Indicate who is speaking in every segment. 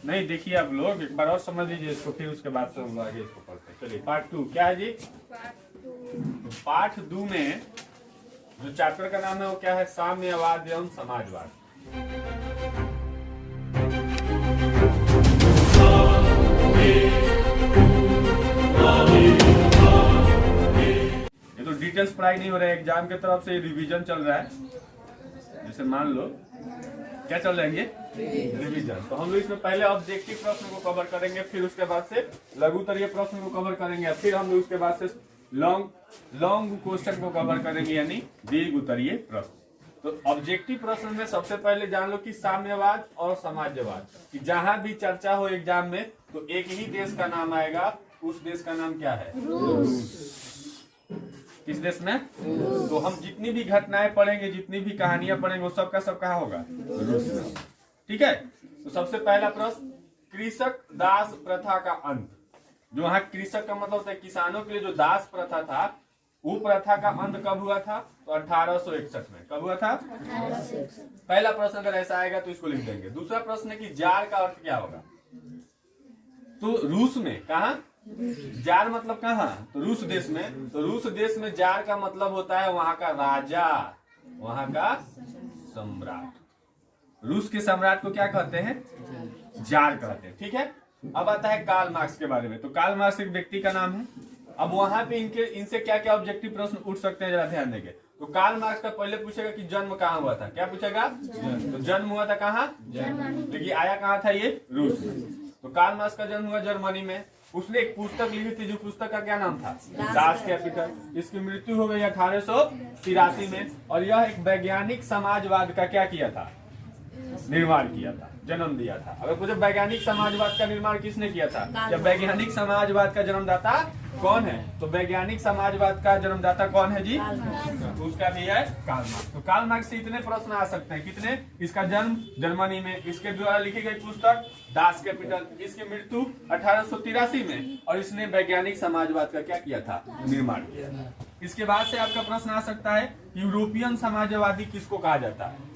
Speaker 1: नहीं देखिए आप लोग एक बार और समझ लीजिए इसको, फिर उसके बाद से हम लोग आगे इसको पढ़ते हैं। चलिए पार्ट 2 क्या है जी? पार्ट 2 में जो चैप्टर का नाम है वो क्या है? साम्यवाद एवं समाजवाद। ये तो डिटेल्स पढ़ाई नहीं हो रहा है, एग्जाम की तरफ से रिवीजन चल रहा है। जैसे मान लो क्या चल रहा है ये रिवीजन, तो हम लोग इसमें पहले ऑब्जेक्टिव प्रश्न को कवर करेंगे, फिर उसके बाद से लघु उत्तरीय प्रश्न को कवर करेंगे, फिर हम लोग उसके बाद से लॉन्ग क्वेश्चन को कवर करेंगे यानी दीर्घ उत्तरीय प्रश्न। तो ऑब्जेक्टिव प्रश्न में सबसे पहले जान लो कि साम्यवाद और समाजवाद कि जहां भी चर्चा हो एग्जाम में तो एक ही देश का नाम आएगा, उस देश का नाम क्या है? किस देश में? तो हम जितनी भी घटनाएं पढ़ेंगे, जितनी भी कहानियां पढ़ेंगे, वो सब का सब कहाँ होगा? रूस में। ठीक है, तो सबसे पहला प्रश्न, कृषक दास प्रथा का अंत। जो वहां कृषक का मतलब होता है किसानों के लिए जो दास प्रथा था, वो प्रथा का अंत कब हुआ था? तो 1861 में। कब हुआ था? पहला प्रश्न अगर ऐसा आएगा तो इसको लिख देंगे। दूसरा प्रश्न है कि जार का अर्थ क्या होगा? तो रूस में। कहा? जार मतलब कहाँ? तो रूस देश में। तो रूस देश में जार का मतलब होता है वहां का राजा, वहां का सम्राट। रूस के सम्राट को क्या कहते हैं? जार कहते हैं। ठीक है, अब आता है कार्ल मार्क्स के बारे में। तो कार्ल मार्क्स एक व्यक्ति का नाम है। अब वहां पे इनसे क्या क्या ऑब्जेक्टिव प्रश्न उठ सकते हैं, जरा ध्यान देंगे। तो कार्ल मार्क्स का पहले पूछेगा कि जन्म कहाँ हुआ था। क्या पूछेगा? तो जन्म हुआ था कहाँ? देखिए आया कहाँ था ये? रूस में। तो कार्ल मार्क्स का जन्म हुआ जर्मनी में। उसने एक पुस्तक लिखी थी, जो पुस्तक का क्या नाम था? Das Kapital. इसकी मृत्यु हो गई 1883 में। और यह एक वैज्ञानिक समाजवाद का क्या किया था? निर्माण किया था, जन्म दिया था। अगर पूछे वैज्ञानिक समाजवाद का निर्माण किसने किया था, या वैज्ञानिक समाजवाद का जन्मदाता कौन है, तो वैज्ञानिक समाजवाद का जन्मदाता कौन है जी? उसका भी है कार्ल मार्क्स। तो कार्ल मार्क्स से इतने प्रश्न आ सकते हैं। कितने? इसका जन्म जर्मनी में, इसके द्वारा लिखी गई पुस्तक दास कैपिटल, इसकी मृत्यु 1883 में, और इसने वैज्ञानिक समाजवाद का क्या किया था? निर्माण किया था। इसके बाद से आपका प्रश्न आ सकता है यूरोपियन समाजवादी किसको कहा जाता है?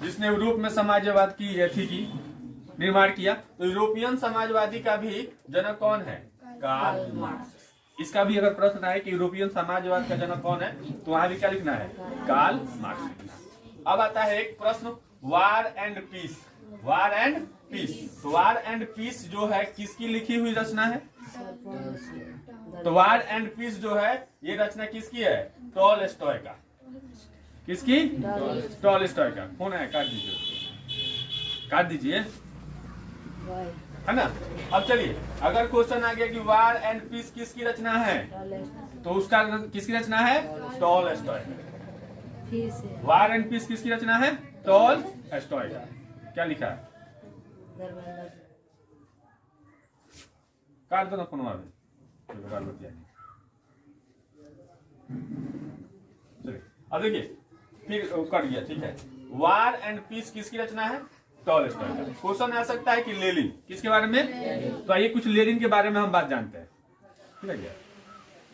Speaker 1: जिसने यूरोप में समाजवाद की निर्माण किया। तो यूरोपियन समाजवादी का भी जनक कौन है? Karl Marx. इसका भी अगर प्रश्न आए कि यूरोपियन समाजवाद का जनक कौन है, तो वहां भी क्या लिखना है? कार्ल मार्क्स लिखना। अब आता है एक प्रश्न, war and peace. War and peace. तो वार एंड पीस जो है किसकी लिखी हुई रचना है? तो वार एंड पीस जो है ये रचना किसकी है? टॉलस्टॉय का। किसकी? टॉलस्टॉय का। फोन है, काट दीजिए, काट दीजिए, है ना। अब चलिए, अगर क्वेश्चन आ गया कि वार एंड पीस किसकी रचना है, तो उसका किसकी रचना है? टॉलस्टॉय। वार एंड पीस किसकी रचना है? टॉलस्टॉय का। क्या लिखा है? काट दो ना फोन में। चलिए अब देखिए, फिर कर गया। ठीक है, वार एंड पीस किसकी रचना है? टॉलस्टॉय का। क्वेश्चन आ सकता है कि लेनिन किसके बारे में? तो आइए कुछ लेनिन के बारे में हम बात जानते हैं। ठीक है,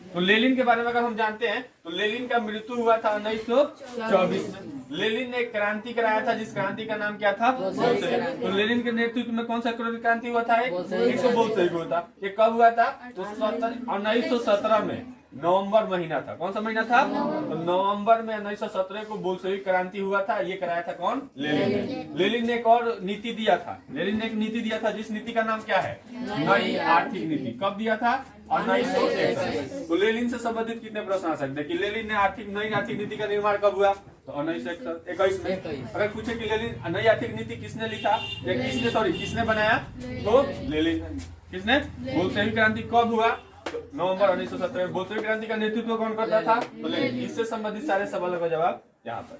Speaker 1: तो लेनिन के बारे में अगर हम जानते हैं तो लेनिन का मृत्यु हुआ था 1924 में। लेनिन ने एक क्रांति कराया था, जिस क्रांति का नाम क्या था? बोल्शेविक। तो लेनिन के नेतृत्व में कौन सा क्रांति हुआ था? एक बोल्शेविक हुआ था। ये कब हुआ था? तो 1917 में नवंबर महीना था। कौन सा महीना था? तो नवंबर में 1917 को बोल्शेविक क्रांति हुआ था। ये कराया था कौन? लेनिन। लेनिन ने एक और नीति दिया था। लेनिन ने एक नीति दिया था, जिस नीति का नाम क्या है? नई आर्थिक नीति। कब दिया था? 1961। तो लेनिन से संबंधित कितने प्रश्न आ सकते हैं कि लेनिन ने नई आर्थिक नीति का निर्माण कब हुआ? तो 1921 में। अगर पूछे कि लेनिन नई आर्थिक नीति किसने लिखा या किसने बनाया, तो लेनिन। किसने? बोल्शेविक क्रांति कब हुआ? तो नवंबर 1917 में। बोल्शेविक क्रांति का नेतृत्व कौन करता था? तो लेनिन। इससे संबंधित सारे सवालों का जवाब यहाँ पर।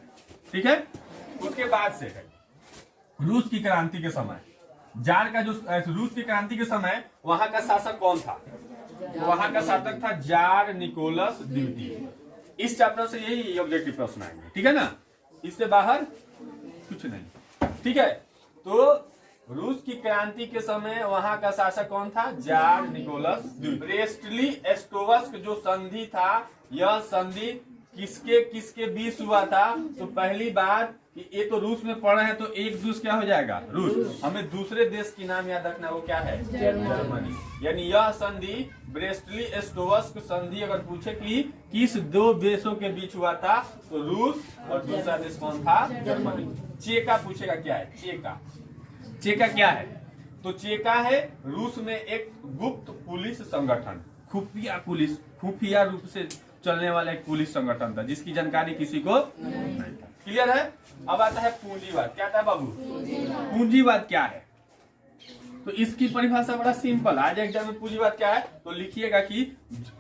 Speaker 1: ठीक है, उसके बाद से है रूस की क्रांति के समय। जार का जो रूस की क्रांति के समय वहां का शासक कौन था? वहां का शासक था जार निकोलस द्वितीय। इस चैप्टर से यही ऑब्जेक्टिव प्रश्न आएंगे। ठीक है ना, इससे बाहर कुछ नहीं। ठीक है, तो रूस की क्रांति के समय वहां का शासक कौन था? जार निकोलस द्वितीय। ब्रेस्टली एस्टोवस्क जो संधि था, यह संधि किसके बीच हुआ था? तो पहली बार कि ये तो रूस में पढ़े हैं, तो एक दूस क्या हो जाएगा रूस। हमें दूसरे देश की नाम याद रखना, वो क्या है जर्मनी। यानी यह संधि ब्रेस्टली स्टोवस्क संधि अगर पूछे कि किस दो देशों के बीच हुआ था, तो रूस और दूसरा देश कौन था, जर्मनी। चेका पूछेगा क्या है, चेका। चेका क्या है, तो चेका है रूस में एक गुप्त पुलिस संगठन, खुफिया रूप से चलने वाला एक पुलिस संगठन था जिसकी जानकारी किसी को नहीं था। क्लियर है। अब आता है पूंजीवाद। क्या था बाबू, पूंजीवाद क्या है, तो इसकी परिभाषा बड़ा सिंपल। आज एग्जाम में पूंजीवाद क्या है तो लिखिएगा कि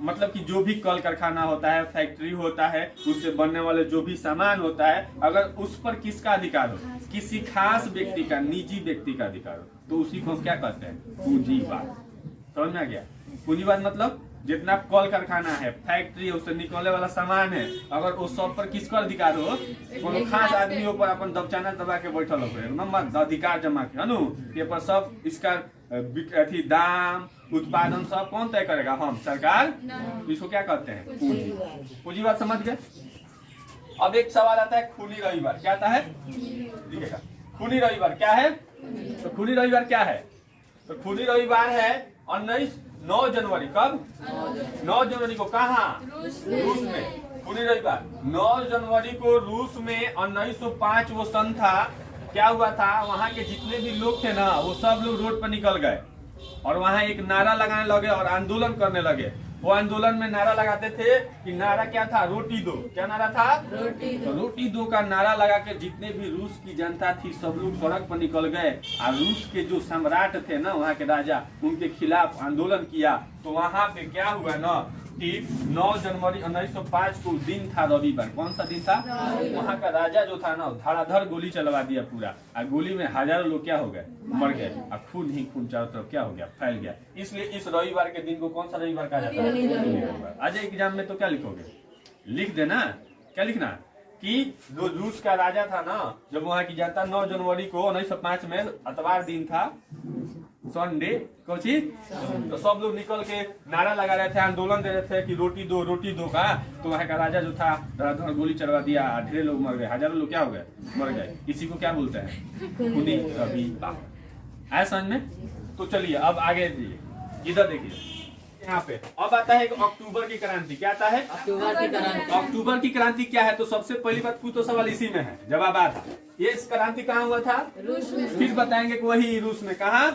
Speaker 1: मतलब कि जो भी कल कारखाना होता है, फैक्ट्री होता है, उससे बनने वाले जो भी सामान होता है, अगर उस पर किसका अधिकार हो, किसी खास व्यक्ति का, निजी व्यक्ति का अधिकार हो, तो उसी को हम क्या कहते हैं, पूंजीवाद। समझ में आ गया। पूंजीवाद मतलब जितना कल कारखाना है, फैक्ट्री है, उससे निकलने वाला सामान है, अगर उस सब पर किसका अधिकार हो, कोनो खास आदमियों पर अपन दबचाना दबा के बैठल हो, एकदम अधिकार जमा के अनु ये पर सब इसका अथी दाम उत्पादन सब कौन तय करेगा, हम सरकार। तो इसको क्या कहते हैं, पूंजी। पूंजीवाद समझ गए। अब एक सवाल आता है खूनी रविवार। क्या आता है, देखिएगा खूनी रविवार क्या है, तो खूनी रविवार क्या है, तो खूनी रविवार है 9 जनवरी। कब, 9 जनवरी को कहाँ, रूस में। खूनी रविवार 9 जनवरी को रूस में 1905 वो सन था। क्या हुआ था, वहां के जितने भी लोग थे ना, वो सब लोग रोड पर निकल गए और वहां एक नारा लगाने लगे और आंदोलन करने लगे। वो आंदोलन में नारा लगाते थे कि नारा क्या था, रोटी दो। क्या नारा था, रोटी दो। तो रोटी दो का नारा लगा के जितने भी रूस की जनता थी सब लोग सड़क पर निकल गए और रूस के जो सम्राट थे ना, वहाँ के राजा, उनके खिलाफ आंदोलन किया। तो वहाँ पे क्या हुआ ना कि 9 जनवरी 1905 को दिन था रविवार। कौन सा दिन था, वहाँ का राजा जो था ना, धड़ाधड़ गोली चलवा दिया पूरा, और गोली में हजारों लोग क्या हो गए, मर गए, और खून ही खून चारों तरफ क्या हो गया, फैल गया। इसलिए इस रविवार के दिन को कौन सा रविवार कहा जाता है। आज एग्जाम में तो क्या लिखोगे, लिख देना, क्या लिखना कि जो रूस का राजा था ना, जब वहाँ की जनता 9 जनवरी को 1905 में इतवार दिन था, संडे को चीज, तो सब लोग निकल के नारा लगा रहे थे, आंदोलन दे रहे थे कि रोटी दो का। तो वहाँ का राजा जो था धड़ाधड़ गोली चलवा दिया, ढेर लोग मर गए, हजारों लोग क्या हो गए, मर गए। इसी को क्या बोलते हैं, खूनी रविवार। आया समझ में। तो चलिए अब आगे इधर देखिए, यहाँ पे अब आता है अक्टूबर की क्रांति। क्या आता है, अक्टूबर की क्रांति। अक्टूबर की क्रांति क्या है, तो सबसे पहली बात पूछ तो सवाल इसी में है, जवाब आता है। ये क्रांति कहाँ हुआ था, रूस में। फिर बताएंगे कि वही रूस में। कहाँ,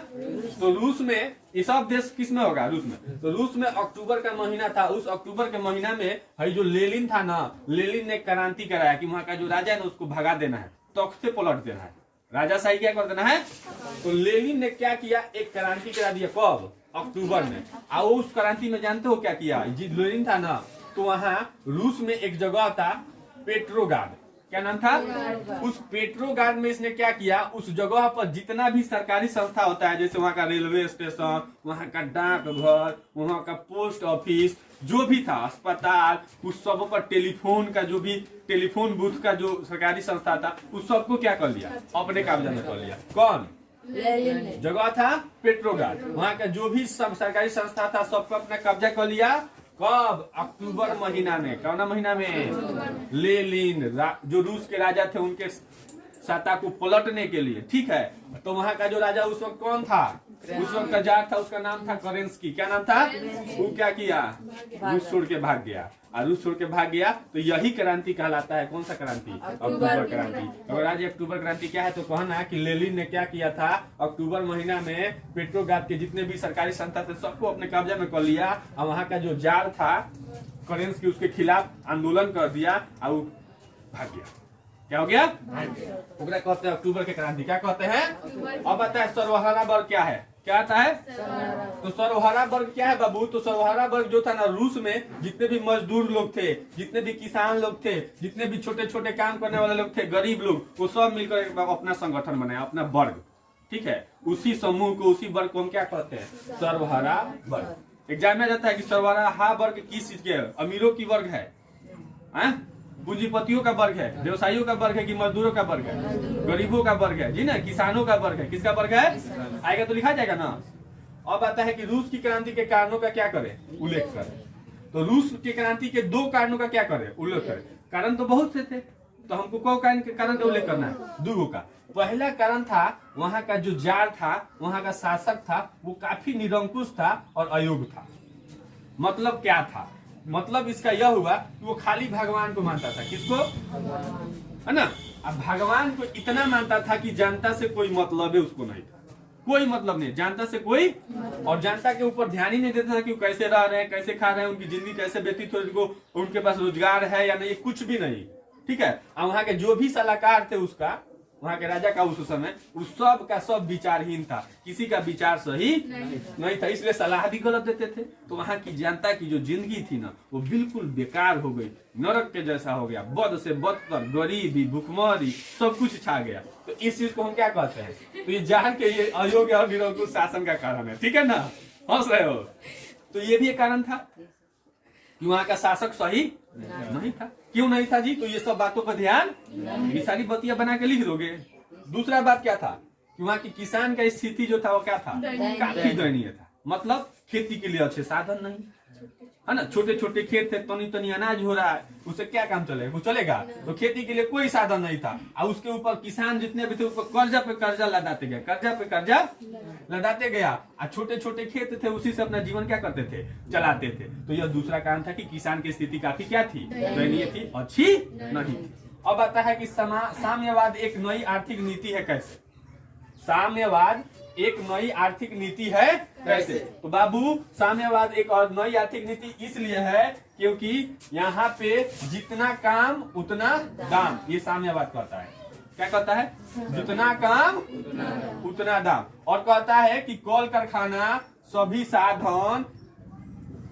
Speaker 1: तो रूस में। ये सब देश किस में होगा, रूस में। तो रूस में अक्टूबर का महीना था, उस अक्टूबर के महीना में है जो लेनिन था ना, लेनिन ने क्रांति कराया कि वहाँ का जो राजा है ना, उसको भगा देना है, तख्ते पलट देना है, राजा शाही क्या कर देना है। तो लेनिन ने क्या किया, एक क्रांति करा दिया। कब, अक्टूबर में। और उस क्रांति में जानते हो क्या किया, जी लेनिन था ना, तो वहाँ रूस में एक जगह था पेट्रोग्राड। क्या नाम था, उस पेट्रोग्राड में इसने क्या किया, उस जगह पर जितना भी सरकारी संस्था होता है, जैसे वहाँ का रेलवे स्टेशन, वहाँ का डाकघर, वहाँ का पोस्ट ऑफिस, जो भी था अस्पताल, उस सब पर टेलीफोन का जो भी टेलीफोन बूथ का जो सरकारी संस्था था, उस सबको क्या कर लिया, अपने कब्जा में कर लिया। कौन, जगह था पेट्रोग्राड, वहाँ का जो भी सब सरकारी संस्था था सबको अपना कब्जा कर लिया। कब, अक्टूबर महीना में। कौन महीना में, लेनिन जो रूस के राजा थे उनके सत्ता को पलटने के लिए, ठीक है। तो वहाँ का जो राजा उस वक्त कौन था, उस वक्त का जार था, उसका नाम था केरेंस्की। क्या नाम था, वो क्या किया, रूस छोड़ के भाग गया, और रूस छोड़ के भाग गया। तो यही क्रांति कहलाता है। कौन सा क्रांति, अक्टूबर क्रांति। और आज अक्टूबर क्रांति क्या है, तो कहना कि लेनिन ने क्या किया था, अक्टूबर महीना में पेट्रोग्राड के जितने भी सरकारी संस्था थे सबको अपने कब्जे में कर लिया, और वहाँ का जो जार था केरेंस्की, उसके खिलाफ आंदोलन कर दिया और भाग गया। क्या हो गया, ओकरा कहते हैं अक्टूबर के क्रांति। क्या कहते हैं। अब आता है सर्वहारा वर्ग क्या है, क्या आता है, तो सर्वहारा वर्ग क्या है बाबू, तो सर्वहारा वर्ग जो था ना, रूस में जितने भी मजदूर लोग थे, जितने भी किसान लोग थे, जितने भी छोटे छोटे काम करने वाले लोग थे, गरीब लोग, वो सब मिलकर अपना संगठन बनाया, अपना वर्ग, ठीक है। उसी समूह को, उसी वर्ग को हम क्या कहते हैं, सर्वहारा वर्ग। एग्जाम में जाता है कि सर्वहारा वर्ग किस चीज के, अमीरों की वर्ग है, पूंजीपतियों का वर्ग है, व्यवसायियों का वर्ग है, कि मजदूरों का वर्ग है, गरीबों का वर्ग है, जी ना, किसानों का वर्ग है। किसका वर्ग है, आएगा तो लिखा जाएगा ना। अब आता है कि रूस की क्रांति के कारणों का क्या करे, उल्लेख करे। तो रूस की क्रांति के 2 कारणों का क्या करे, उल्लेख करे। कारण तो बहुत से थे, तो हमको कौ कारण का उल्लेख करना है? दुगो का। पहला कारण था वहां का जो जार था, वहां का शासक था, वो काफी निरंकुश था और अयोग्य था। मतलब क्या था? मतलब इसका यह हुआ कि वो खाली भगवान को मानता था। किसको? है ना। अब भगवान को इतना मानता था कि जनता से कोई मतलब है उसको नहीं था, कोई मतलब नहीं जनता से कोई, और जनता के ऊपर ध्यान ही नहीं देता था कि वो कैसे रह रहे हैं, कैसे खा रहे हैं, उनकी जिंदगी कैसे व्यतीत हो रही है, उनके पास रोजगार है या नहीं, कुछ भी नहीं। ठीक है। और वहां के जो भी सलाहकार थे उसका, वहां के राजा का उस समय, उस सब का सब विचारहीन था, किसी का विचार सही नहीं था, इसलिए सलाह भी गलत देते थे। तो वहां की जनता की जो जिंदगी थी ना, वो बिल्कुल बेकार हो गई, नरक के जैसा हो गया, बद से बदतर, गरीबी, भुखमरी, सब कुछ छा गया। तो इस चीज को हम क्या कहते हैं? तो ये जार के ये अयोग्य और निरंकुश शासन का कारण है। ठीक है ना, हंस रहे हो? तो ये भी एक कारण था कि वहां का शासक सही नहीं था। क्यों नहीं था जी? तो ये सब बातों पर ध्यान, ये सारी बतियां बना के लिख दोगे। दूसरा बात क्या था कि वहां की किसान का स्थिति जो था वो क्या था? काफी दयनीय था। मतलब खेती के लिए अच्छे साधन नहीं, है ना, छोटे छोटे खेत थे, तनी तनी अनाज हो रहा है, उससे क्या काम चलेगा? वो चलेगा? तो खेती के लिए कोई साधन नहीं था। और उसके ऊपर किसान जितने भी थे ऊपर कर्जा पे कर्जा लदाते गए, कर्जा पे कर्जा लदाते गया, और छोटे छोटे खेत थे, उसी से अपना जीवन क्या करते थे? चलाते थे। तो यह दूसरा कारण था कि किसान की स्थिति काफी क्या थी? दयनीय थी, अच्छी नहीं थी। अब आता है कि साम्यवाद एक नई आर्थिक नीति है। कैसे? साम्यवाद एक नई आर्थिक नीति है कैसे? तो बाबू, साम्यवाद एक और नई आर्थिक नीति इसलिए है क्योंकि यहाँ पे जितना काम उतना दाम, ये साम्यवाद कहता है। क्या कहता है? जितना काम उतना दाम। और कहता है कि कल कारखाना, सभी साधन,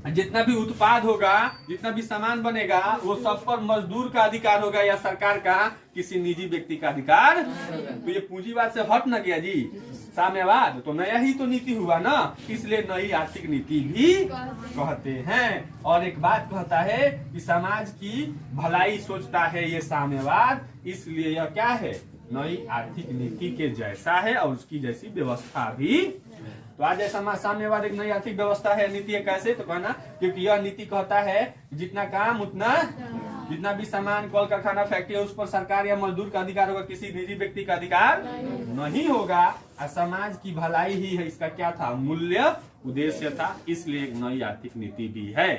Speaker 1: जितना भी उत्पाद होगा, जितना भी सामान बनेगा, वो सब पर मजदूर का अधिकार होगा या सरकार का, किसी निजी व्यक्ति का अधिकार। तो ये पूंजीवाद से हट न गया जी साम्यवाद, तो नया ही तो नीति हुआ ना, इसलिए नई आर्थिक नीति भी कहते हैं। और एक बात कहता है कि समाज की भलाई सोचता है ये साम्यवाद, इसलिए यह क्या है? नई आर्थिक नीति के जैसा है और उसकी जैसी व्यवस्था भी। तो आज ऐसा साम्यवाद एक नई आर्थिक व्यवस्था है, नीति है। कैसे? तो कहना क्योंकि यह नीति कहता है जितना काम उतना, जितना भी सामान, कल कारखाना, फैक्ट्री, उस पर सरकार या मजदूर का अधिकार होगा, किसी निजी व्यक्ति का अधिकार नहीं होगा। और समाज की भलाई ही है इसका क्या था? मूल्य, उद्देश्य था। इसलिए एक नई आर्थिक नीति भी है।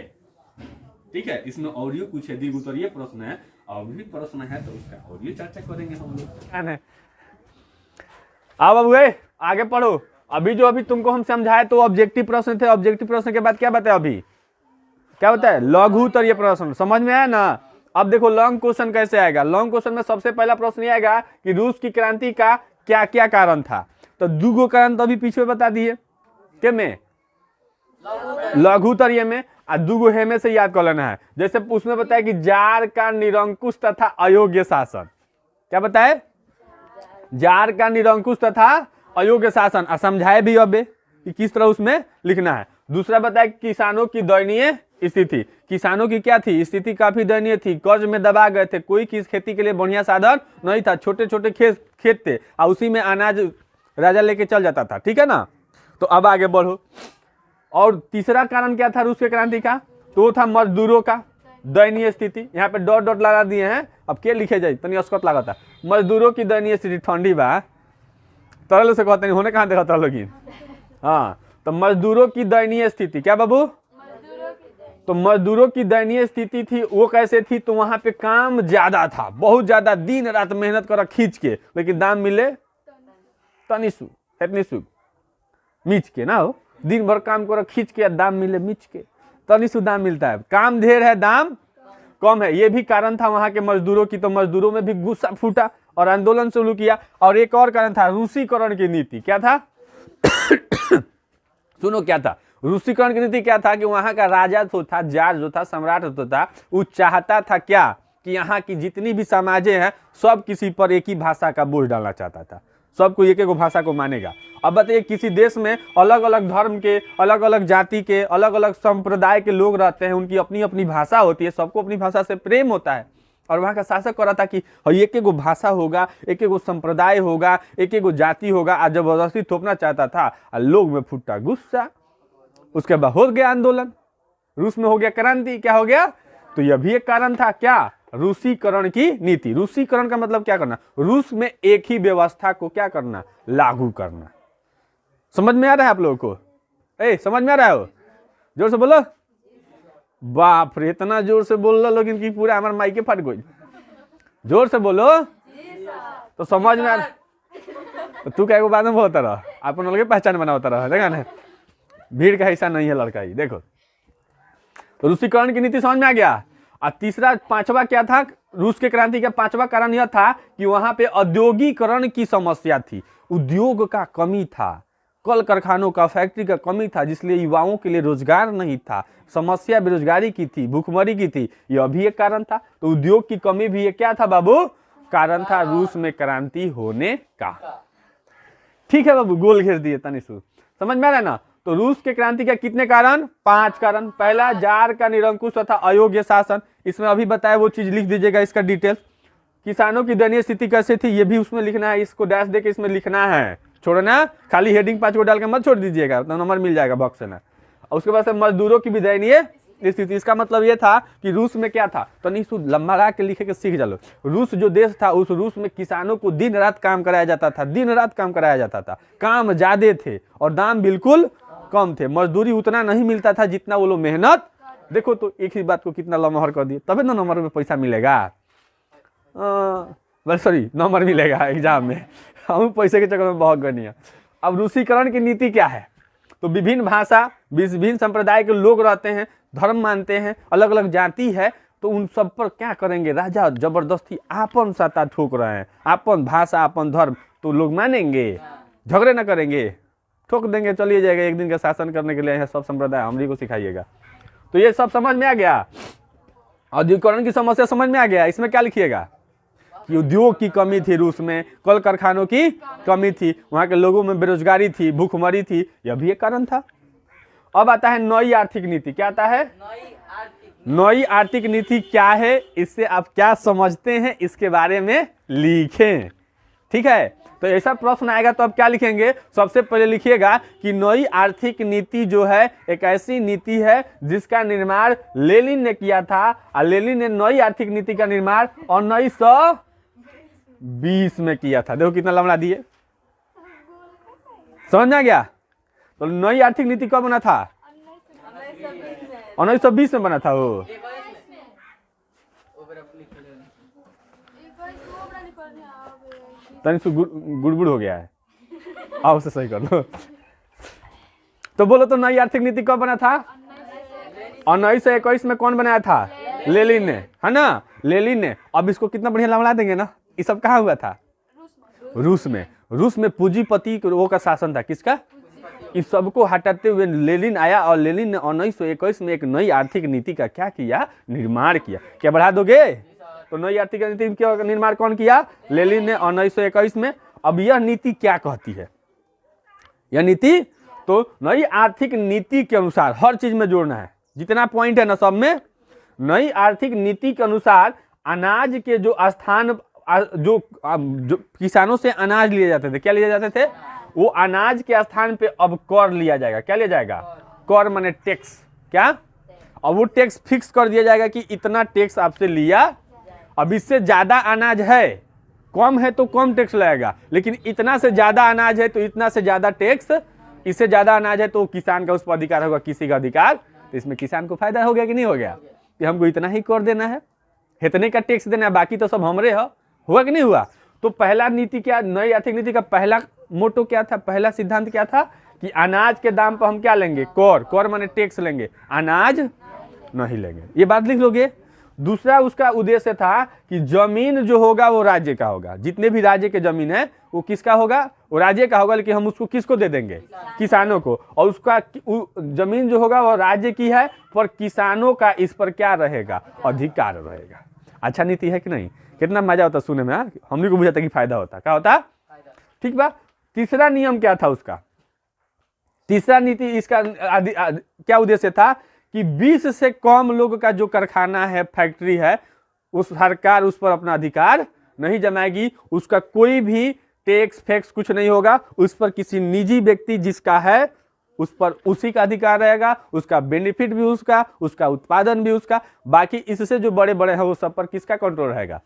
Speaker 1: ठीक है। इसमें और ये कुछ है, दीर्घ उत्तरीय प्रश्न है, और भी प्रश्न है तो उसका और ये चर्चा करेंगे हम लोग। अब आगे पढ़ो। अभी जो अभी तुमको हम समझाए तो ऑब्जेक्टिव प्रश्न थे। ऑब्जेक्टिव प्रश्न के बाद क्या बताया? अभी क्या बताया? लघु उत्तरीय प्रश्न। समझ में आया ना? अब देखो लॉन्ग क्वेश्चन कैसे आएगा। लॉन्ग क्वेश्चन में सबसे पहला प्रश्न ये आएगा कि रूस की क्रांति का क्या क्या कारण था। तो दुगो कारण तो अभी पीछे बता दिए के में, लघु उत्तरीय में, और दुगो हे में से याद कर लेना है। जैसे उसमें बताया कि जार का निरंकुश तथा अयोग्य शासन। क्या बताए? जार का निरंकुश तथा अयोग्य शासन। समझाए भी अब कि किस तरह उसमें लिखना है। दूसरा बताया किसानों की दयनीय स्थिति। किसानों की क्या थी? स्थिति काफी दयनीय थी, कर्ज में दबा गए थे, कोई किस खेती के लिए बढ़िया साधन नहीं था, छोटे छोटे खेत थे, और उसी में अनाज राजा लेके चल जाता था। ठीक है ना। तो अब आगे बढ़ो। और तीसरा कारण क्या था रूस के क्रांति का? तो वो था मजदूरों का दयनीय स्थिति। यहाँ पे डॉट डॉट लगा दिए हैं। अब क्या लिखे जाए? तनी अस्कत लागता। मजदूरों की दयनीय स्थिति। ठंडी बा तरल से कहते नहीं होने कहाँ देखा था लोग। हाँ, तो मजदूरों की दयनीय स्थिति। क्या बाबू? तो मजदूरों की दयनीय स्थिति थी। वो कैसे थी? तो वहां पे काम ज्यादा था, बहुत ज्यादा, दिन रात मेहनत करा खींच के, लेकिन दाम मिले तनिसु एतनिसु मीच के ना हो। दिन भर काम करा खींच के, दाम मिले मीच के, तनिसु दाम मिलता है। काम ढेर है, दाम कम है। ये भी कारण था वहां के मजदूरों की। तो मजदूरों में भी गुस्सा फूटा और आंदोलन शुरू किया। और एक और कारण था रूसीकरण की नीति। क्या था? सुनो क्या था रूसीकरण की नीति? क्या था कि वहां का राजा जो था, जार जो था, सम्राट जो था, वो चाहता था क्या कि यहाँ की जितनी भी समाजें हैं सब किसी पर एक ही भाषा का बोझ डालना चाहता था, सबको एक एक भाषा को मानेगा। अब बताइए किसी देश में अलग अलग धर्म के, अलग अलग जाति के, अलग अलग संप्रदाय के लोग रहते हैं, उनकी अपनी अपनी भाषा होती है, सबको अपनी भाषा से प्रेम होता है। और वहां का शासक कर रहा था कि एक एक भाषा होगा, एक एक संप्रदाय होगा, एक एक जाति होगा, आज जबरदस्ती थोपना चाहता था। और लोग में फूटा गुस्सा। उसके बाद हो गया आंदोलन, रूस में हो गया क्रांति। क्या हो गया? तो यह भी एक कारण था। क्या?
Speaker 2: रूसीकरण की नीति। रूसीकरण का मतलब क्या करना, रूस में एक ही व्यवस्था को क्या करना, लागू करना। समझ में आ रहा है आप लोगों को? समझ में आ रहा है? हो जोर से बोलो। बाप रे, इतना जोर से बोल रहा लेकिन कि पूरा हमारे माइके फट गई। जोर से बोलो तो समझ में आ रहा। तू क्या बाद में बोलता रहा, अपन लोग पहचान बनाता रहा, देखा ना, भीड़ का हिस्सा नहीं है लड़का ही। देखो तो रूसीकरण की नीति समझ में आ गया। और तीसरा पांचवा क्या था, रूस के क्रांति का पांचवा कारण यह था कि वहां पे औद्योगिकरण की समस्या थी, उद्योग का कमी था, कल कारखानों का, फैक्ट्री का कमी था, जिसलिए युवाओं के लिए रोजगार नहीं था, समस्या बेरोजगारी की थी, भूखमरी की थी, यह भी एक कारण था। तो उद्योग की कमी भी एक क्या था बाबू, कारण था रूस में क्रांति होने का। ठीक है बाबू, गोल घेर दिए तनिषु, समझ में आ रहा है ना। तो रूस के क्रांति का कितने कारण, 5 कारण। पहला, जार का निरंकुश तथा अयोग्य शासन, इसमें अभी बताया वो चीज लिख दीजिएगा, इसका डिटेल। किसानों की दयनीय स्थिति कैसे थी ये भी उसमें लिखना है, इसको डैश देके इसमें लिखना है, छोड़ना, खाली हेडिंग 5 को डाल के मत छोड़ दीजिएगा, तो नंबर मिल जाएगा बॉक्स में। और उसके बाद से मजदूरों की भी दयनीय स्थिति, इसका मतलब ये था कि रूस में क्या था, तो नहीं लंबा ला के लिखे के सीख चलो। रूस जो देश था, उस रूस में किसानों को दिन रात काम कराया जाता था, दिन रात काम कराया जाता था, काम ज्यादा थे और दाम बिल्कुल कम थे, मजदूरी उतना नहीं मिलता था जितना वो लोग मेहनत। देखो तो एक ही बात को कितना लम्हर कर दिए, तभी ना नंबर में पैसा मिलेगा, सॉरी नंबर मिलेगा एग्जाम में। हम पैसे के चक्कर में बहुत गनी है। अब रूसीकरण की नीति क्या है, तो विभिन्न भाषा, विभिन्न संप्रदाय के लोग रहते हैं, धर्म मानते हैं, अलग अलग जाति है, तो उन सब पर क्या करेंगे, राजा जबरदस्ती आपन सत्ता ठोक रहे हैं, आपन भाषा आपन धर्म, तो लोग मानेंगे, झगड़े ना करेंगे, ठोक देंगे, चलिए जाएगा, एक दिन का शासन करने के लिए है सब संप्रदाय, हम ही को सिखाइएगा। तो ये सब समझ में आ गया, औद्योगिकरण की समस्या समझ में आ गया। इसमें क्या लिखिएगा कि उद्योग की कमी थी रूस में, कल कारखानों की कमी थी, वहां के लोगों में बेरोजगारी थी, भूखमरी थी, यह भी एक कारण था। अब आता है नई आर्थिक नीति। क्या आता है, नई आर्थिक नीति क्या है, इससे आप क्या समझते हैं इसके बारे में लिखें। ठीक है, तो ऐसा प्रश्न आएगा तो आप क्या लिखेंगे, सबसे पहले लिखिएगा कि नई आर्थिक नीति जो है एक ऐसी नीति है जिसका निर्माण लेनिन ने किया था, और लेनिन ने नई आर्थिक नीति का निर्माण 1920 में किया था। देखो कितना लंबा दिए, समझ में आ गया। तो नई आर्थिक नीति कब बना था, 1920 में बना था वो। तनिक गुड़गुड़ हो गया है, आओ उसे सही कर लो। तो बोलो तो नई आर्थिक नीति कब बना था, 1921 में। कौन बनाया था, लेनिन ने, है ना, लेनिन ने। अब इसको कितना बढ़िया लंबा देंगे ना, ये सब कहाँ हुआ था, रूस में। रूस में पूंजीपति वो का शासन था, किसका, इस सबको हटाते हुए लेनिन आया, और लेनिन ने 1921 में एक नई आर्थिक नीति का क्या किया, निर्माण किया। क्या बढ़ा दोगे, तो नई आर्थिक नीति का निर्माण कौन किया, लेनिन ने 1921 में। अब यह नीति क्या कहती है, यह नीति, तो नई आर्थिक नीति के अनुसार हर चीज में जोड़ना है, जितना पॉइंट है ना सब में। नई आर्थिक नीति के अनुसार अनाज के जो स्थान, जो किसानों से अनाज लिए जाते थे, क्या लिए जाते थे, वो अनाज के स्थान पे अब कर लिया जाएगा। क्या लिया जाएगा, कर माने टैक्स, क्या, और वो टैक्स फिक्स कर दिया जाएगा कि इतना टैक्स आपसे लिया। अब इससे ज्यादा अनाज है, कम है तो कम टैक्स लगेगा, लेकिन इतना से ज्यादा अनाज है तो इतना से ज्यादा टैक्स, इससे ज्यादा अनाज है तो किसान का उस पर अधिकार होगा, किसी का अधिकार। तो इसमें किसान को फायदा हो गया कि नहीं हो गया, कि हमको इतना ही कर देना है, इतने का टैक्स देना है, बाकी तो सब हमरे है, हुआ कि नहीं हुआ। तो पहला नीति क्या, नई आर्थिक नीति का पहला मोटो क्या था, पहला सिद्धांत क्या था, कि अनाज के दाम पर हम क्या लेंगे, कर माने टैक्स लेंगे, अनाज नहीं लेंगे। ये बात लिख लोगे। दूसरा उसका उद्देश्य था कि जमीन जो होगा वो राज्य का होगा, जितने भी राज्य के जमीन है वो किसका होगा, वो राज्य का होगा, लेकिन हम उसको किसको दे देंगे, किसानों को। और उसका जमीन जो होगा वो राज्य की है, पर किसानों का इस पर क्या रहेगा, अधिकार रहेगा। अच्छा नीति है कि नहीं, कितना मजा होता सुनने में, हमने को बुझाता कि फायदा होता, क्या होता, ठीक बा। तीसरा नियम क्या था उसका, तीसरा नीति इसका क्या उद्देश्य था कि 20 से कम लोग का जो कारखाना है, फैक्ट्री है, उस सरकार उस पर अपना अधिकार नहीं जमाएगी, उसका कोई भी टैक्स फैक्स कुछ नहीं होगा, उस पर किसी निजी व्यक्ति जिसका है उस पर उसी का अधिकार रहेगा, उसका बेनिफिट भी उसका उत्पादन भी उसका। बाकी इससे जो बड़े बड़े हैं वो सब पर किसका कंट्रोल रहेगा?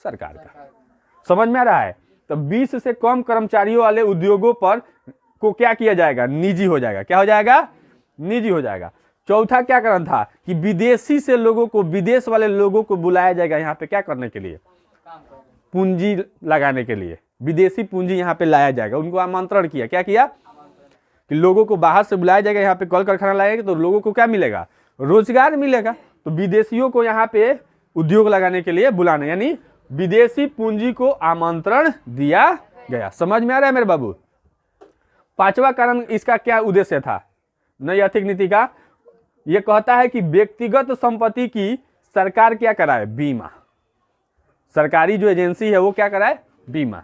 Speaker 2: सरकार का। समझ में आ रहा है? तो 20 से कम कर्मचारियों वाले उद्योगों पर को क्या किया जाएगा? निजी हो जाएगा। क्या हो जाएगा? निजी हो जाएगा। चौथा क्या कारण था कि विदेशी से लोगों को, विदेश वाले लोगों को बुलाया जाएगा यहाँ पे क्या करने के लिए? पूंजी लगाने के लिए। विदेशी पूंजी यहाँ पे लाया जाएगा। उनको आमंत्रण किया। क्या किया? कि लोगों को बाहर से बुलाया जाएगा, यहाँ पे कल कारखाना लाएंगे तो लोगों को क्या मिलेगा? रोजगार मिलेगा। तो विदेशियों को यहाँ पे उद्योग लगाने के लिए बुलाना, यानी विदेशी पूंजी को आमंत्रण दिया गया। समझ में आ रहा है मेरे बाबू? पांचवा कारण इसका क्या उद्देश्य था नई आर्थिक नीति का? यह कहता है कि व्यक्तिगत संपत्ति की सरकार क्या कराए? बीमा। सरकारी जो एजेंसी है वो क्या कराए? बीमा।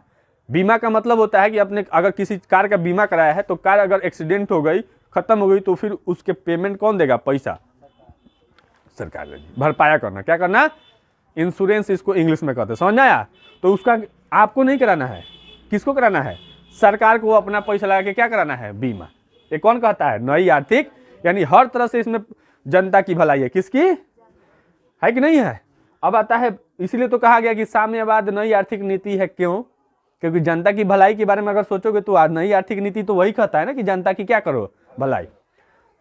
Speaker 2: बीमा का मतलब होता है कि अपने अगर किसी कार का बीमा कराया है तो कार अगर एक्सीडेंट हो गई, खत्म हो गई, तो फिर उसके पेमेंट कौन देगा? पैसा सरकार देगी। भरपाया करना। क्या करना? इंश्योरेंस इसको इंग्लिश में कहते हैं। समझ में आया? तो उसका आपको नहीं कराना है। किसको कराना है? सरकार को अपना पैसा लगा के क्या कराना है? बीमा। ये कौन कहता है? नई आर्थिक, यानी हर तरह से इसमें जनता की भलाई है। किसकी है कि नहीं है? अब आता है, इसीलिए तो कहा गया कि साम्यवाद नई आर्थिक नीति है। क्यों? क्योंकि जनता की भलाई के बारे में अगर सोचोगे तो आज नई आर्थिक नीति तो वही कहता है ना कि जनता की क्या करो? भलाई।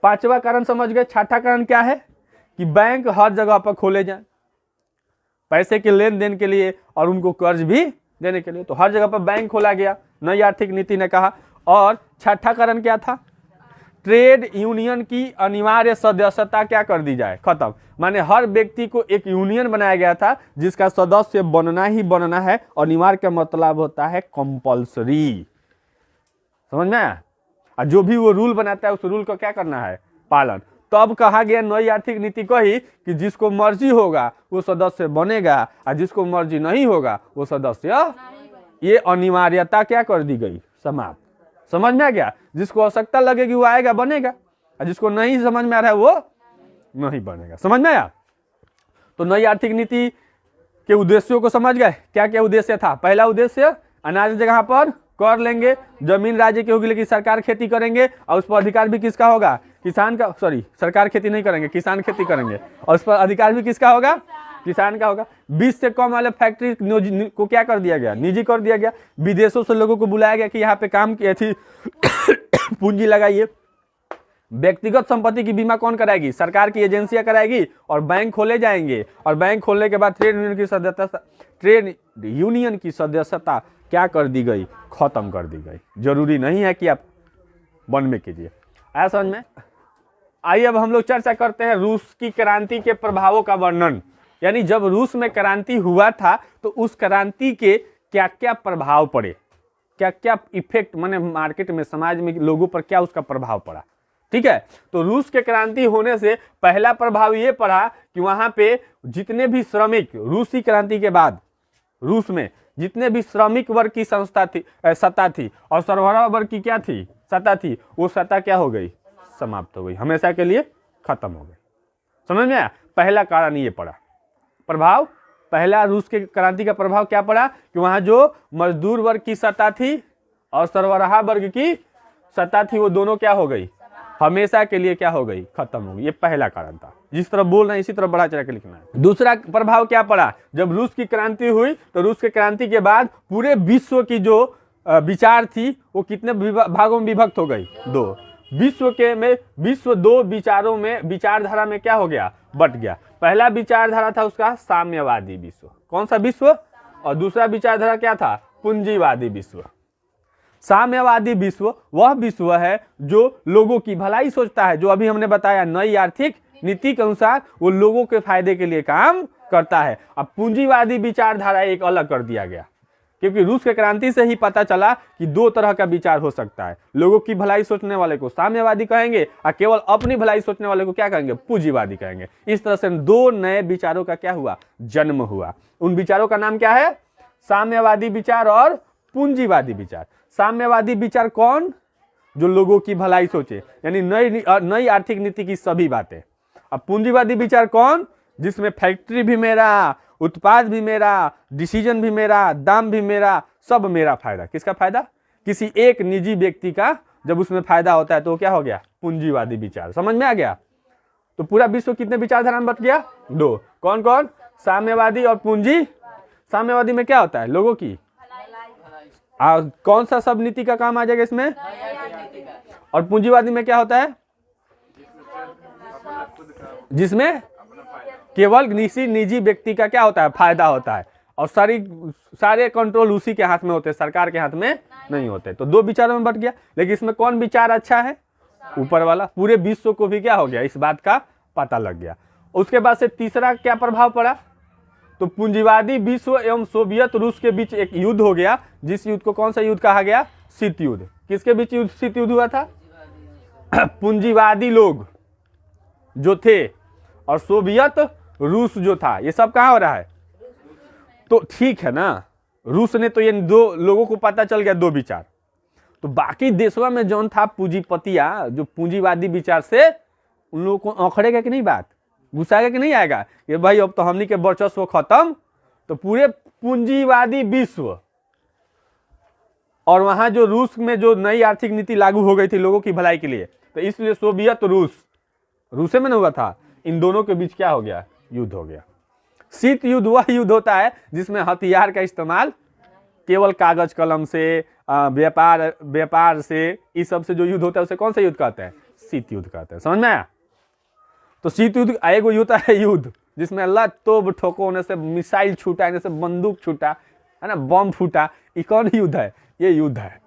Speaker 2: पांचवा कारण समझ गए। छठा कारण क्या है? कि बैंक हर जगह पर खोले जाए पैसे के लेन देन के लिए और उनको कर्ज भी देने के लिए। तो हर जगह पर बैंक खोला गया, नई आर्थिक नीति ने कहा। और छठा कारण क्या था? ट्रेड यूनियन की अनिवार्य सदस्यता क्या कर दी जाए? खत्म। माने हर व्यक्ति को एक यूनियन बनाया गया था जिसका सदस्य बनना ही बनना है। अनिवार्य का मतलब होता है कंपल्सरी। समझ में आया? और जो भी वो रूल बनाता है उस रूल को क्या करना है? पालन। तो अब कहा गया नई आर्थिक नीति को ही कि जिसको मर्जी होगा वो सदस्य बनेगा और जिसको मर्जी नहीं होगा वो सदस्य, ये अनिवार्यता क्या कर दी गई? समाप्त। समझ में आ गया? जिसको आवश्यकता लगेगी वो आएगा, बनेगा, और जिसको नहीं समझ में आ रहा है वो नहीं बनेगा। समझ में आया? तो नई आर्थिक नीति के उद्देश्यों को समझ गए। क्या क्या उद्देश्य था? पहला उद्देश्य, अनाज जगह पर कर लेंगे, जमीन राज्य की होगी लेकिन सरकार खेती करेंगे और उस पर अधिकार भी किसका होगा? किसान का। सॉरी, सरकार खेती नहीं करेंगे, किसान खेती करेंगे और उस पर अधिकार भी किसका होगा? किसान का होगा। 20 से कम वाले फैक्ट्री को क्या कर दिया गया? निजी कर दिया गया। विदेशों से लोगों को बुलाया गया कि यहाँ पे काम की थी पूंजी लगाइए। व्यक्तिगत संपत्ति की बीमा कौन कराएगी? सरकार की एजेंसियां कराएगी। और बैंक खोले जाएंगे और बैंक खोलने के बाद ट्रेड यूनियन की सदस्यता क्या कर दी गई? खत्म कर दी गई। जरूरी नहीं है कि आप वन में कीजिए। आया समझ में? आइए अब हम लोग चर्चा करते हैं रूस की क्रांति के प्रभावों का वर्णन। यानी जब रूस में क्रांति हुआ था तो उस क्रांति के क्या क्या प्रभाव पड़े, क्या क्या इफेक्ट, माने मार्केट में, समाज में, लोगों पर क्या उसका प्रभाव पड़ा। ठीक है? तो रूस के क्रांति होने से पहला प्रभाव ये पड़ा कि वहां पे जितने भी श्रमिक, रूसी क्रांति के बाद रूस में जितने भी श्रमिक वर्ग की सत्ता थी और सरबराह वर्ग की क्या थी? सत्ता थी। वो सत्ता क्या हो गई? समाप्त हो गई, हमेशा के लिए खत्म हो गई। समझ में आया? पहला कारण ये पड़ा प्रभाव। पहला रूस के क्रांति का प्रभाव क्या पड़ा कि वहां जो मजदूर वर्ग की सत्ता थी और सरबराह वर्ग की सत्ता थी वो दोनों क्या हो गई? हमेशा के लिए क्या हो गई? खत्म हो गई। ये पहला कारण था। जिस तरह बोल रहे हैं इसी तरह बढ़ा चढ़ा के लिखना है। दूसरा प्रभाव क्या पड़ा? जब रूस की क्रांति हुई तो रूस की क्रांति के बाद पूरे विश्व की जो विचार थी वो कितने भागों में विभक्त हो गई? 2। विश्व 2 विचारों में, विचारधारा में क्या हो गया? बट गया। पहला विचारधारा था उसका साम्यवादी विश्व। कौन सा विश्व? और दूसरा विचारधारा क्या था? पूंजीवादी विश्व। साम्यवादी विश्व वह विश्व है जो लोगों की भलाई सोचता है, जो अभी हमने बताया नई आर्थिक नीति के अनुसार वो लोगों के फायदे के लिए काम करता है। अब पूंजीवादी विचारधारा एक अलग कर दिया गया क्योंकि रूस के क्रांति से ही पता चला कि 2 तरह का विचार हो सकता है। लोगों की भलाई सोचने वाले को साम्यवादी कहेंगे और केवल अपनी भलाई सोचने वाले को क्या कहेंगे? पूंजीवादी कहेंगे। इस तरह से 2 नए विचारों का क्या हुआ? जन्म हुआ। उन विचारों का नाम क्या है? साम्यवादी विचार और पूंजीवादी विचार। साम्यवादी विचार कौन? जो लोगों की भलाई सोचे, यानी नई आर्थिक नीति की सभी बातें। अब पूंजीवादी विचार कौन? जिसमें फैक्ट्री भी मेरा, उत्पाद भी मेरा, डिसीजन भी मेरा, दाम भी मेरा, सब मेरा फायदा। किसका फायदा? किसी एक निजी व्यक्ति का जब उसमें फायदा होता है तो क्या हो गया, पूंजीवादी विचार। समझ में आ गया। तो पूरा विश्व कितने विचारधारा में बट गया, 2। कौन कौन, साम्यवादी और पूंजी। साम्यवादी में क्या होता है, लोगों की कौन सा सब नीति का काम आ जाएगा इसमें, और पूंजीवादी में क्या होता है, जिसमें केवल निजी व्यक्ति का क्या होता है, फायदा होता है, और सारे कंट्रोल उसी के हाथ में होते हैं, सरकार के हाथ में नहीं होते। तो 2 विचारों में बट गया। लेकिन इसमें कौन विचार अच्छा है, ऊपर वाला। पूरे विश्व को भी क्या हो गया, इस बात का पता लग गया। उसके बाद से तीसरा क्या प्रभाव पड़ा, तो पूंजीवादी विश्व एवं सोवियत रूस के बीच एक युद्ध हो गया, जिस युद्ध को कौन सा युद्ध कहा गया, शीत युद्ध। किसके बीच युद्ध, शीत युद्ध हुआ था, पूंजीवादी लोग जो थे और सोवियत रूस जो था, ये सब कहाँ हो रहा है। तो ठीक है ना, रूस ने तो ये 2 लोगों को पता चल गया 2 विचार। तो बाकी देशों में जौन था पूंजीपतिया, जो पूंजीवादी विचार से उन लोगों को औखड़ेगा कि नहीं, बात गुस्साएगा कि नहीं आएगा, ये भाई अब तो हमनी के वर्चस्व खत्म। तो पूरे पूंजीवादी विश्व, और वहां जो रूस में जो नई आर्थिक नीति लागू हो गई थी लोगों की भलाई के लिए, तो इसलिए सोवियत रूस में हुआ था, इन दोनों के बीच क्या हो गया, युद्ध हो गया। शीत युद्ध वह युद्ध होता है जिसमें हथियार का इस्तेमाल केवल कागज कलम से, व्यापार से, इस सब से जो युद्ध होता है उसे कौन सा युद्ध कहते हैं, शीत युद्ध कहते हैं। समझ में आया। तो शीत युद्ध एगो होता है युद्ध जिसमें अल्लाह तोब ठोको होने से, मिसाइल छूटा होने से, बंदूक छूटा है ना, बम फूटा, ये कौन युद्ध है, ये युद्ध है।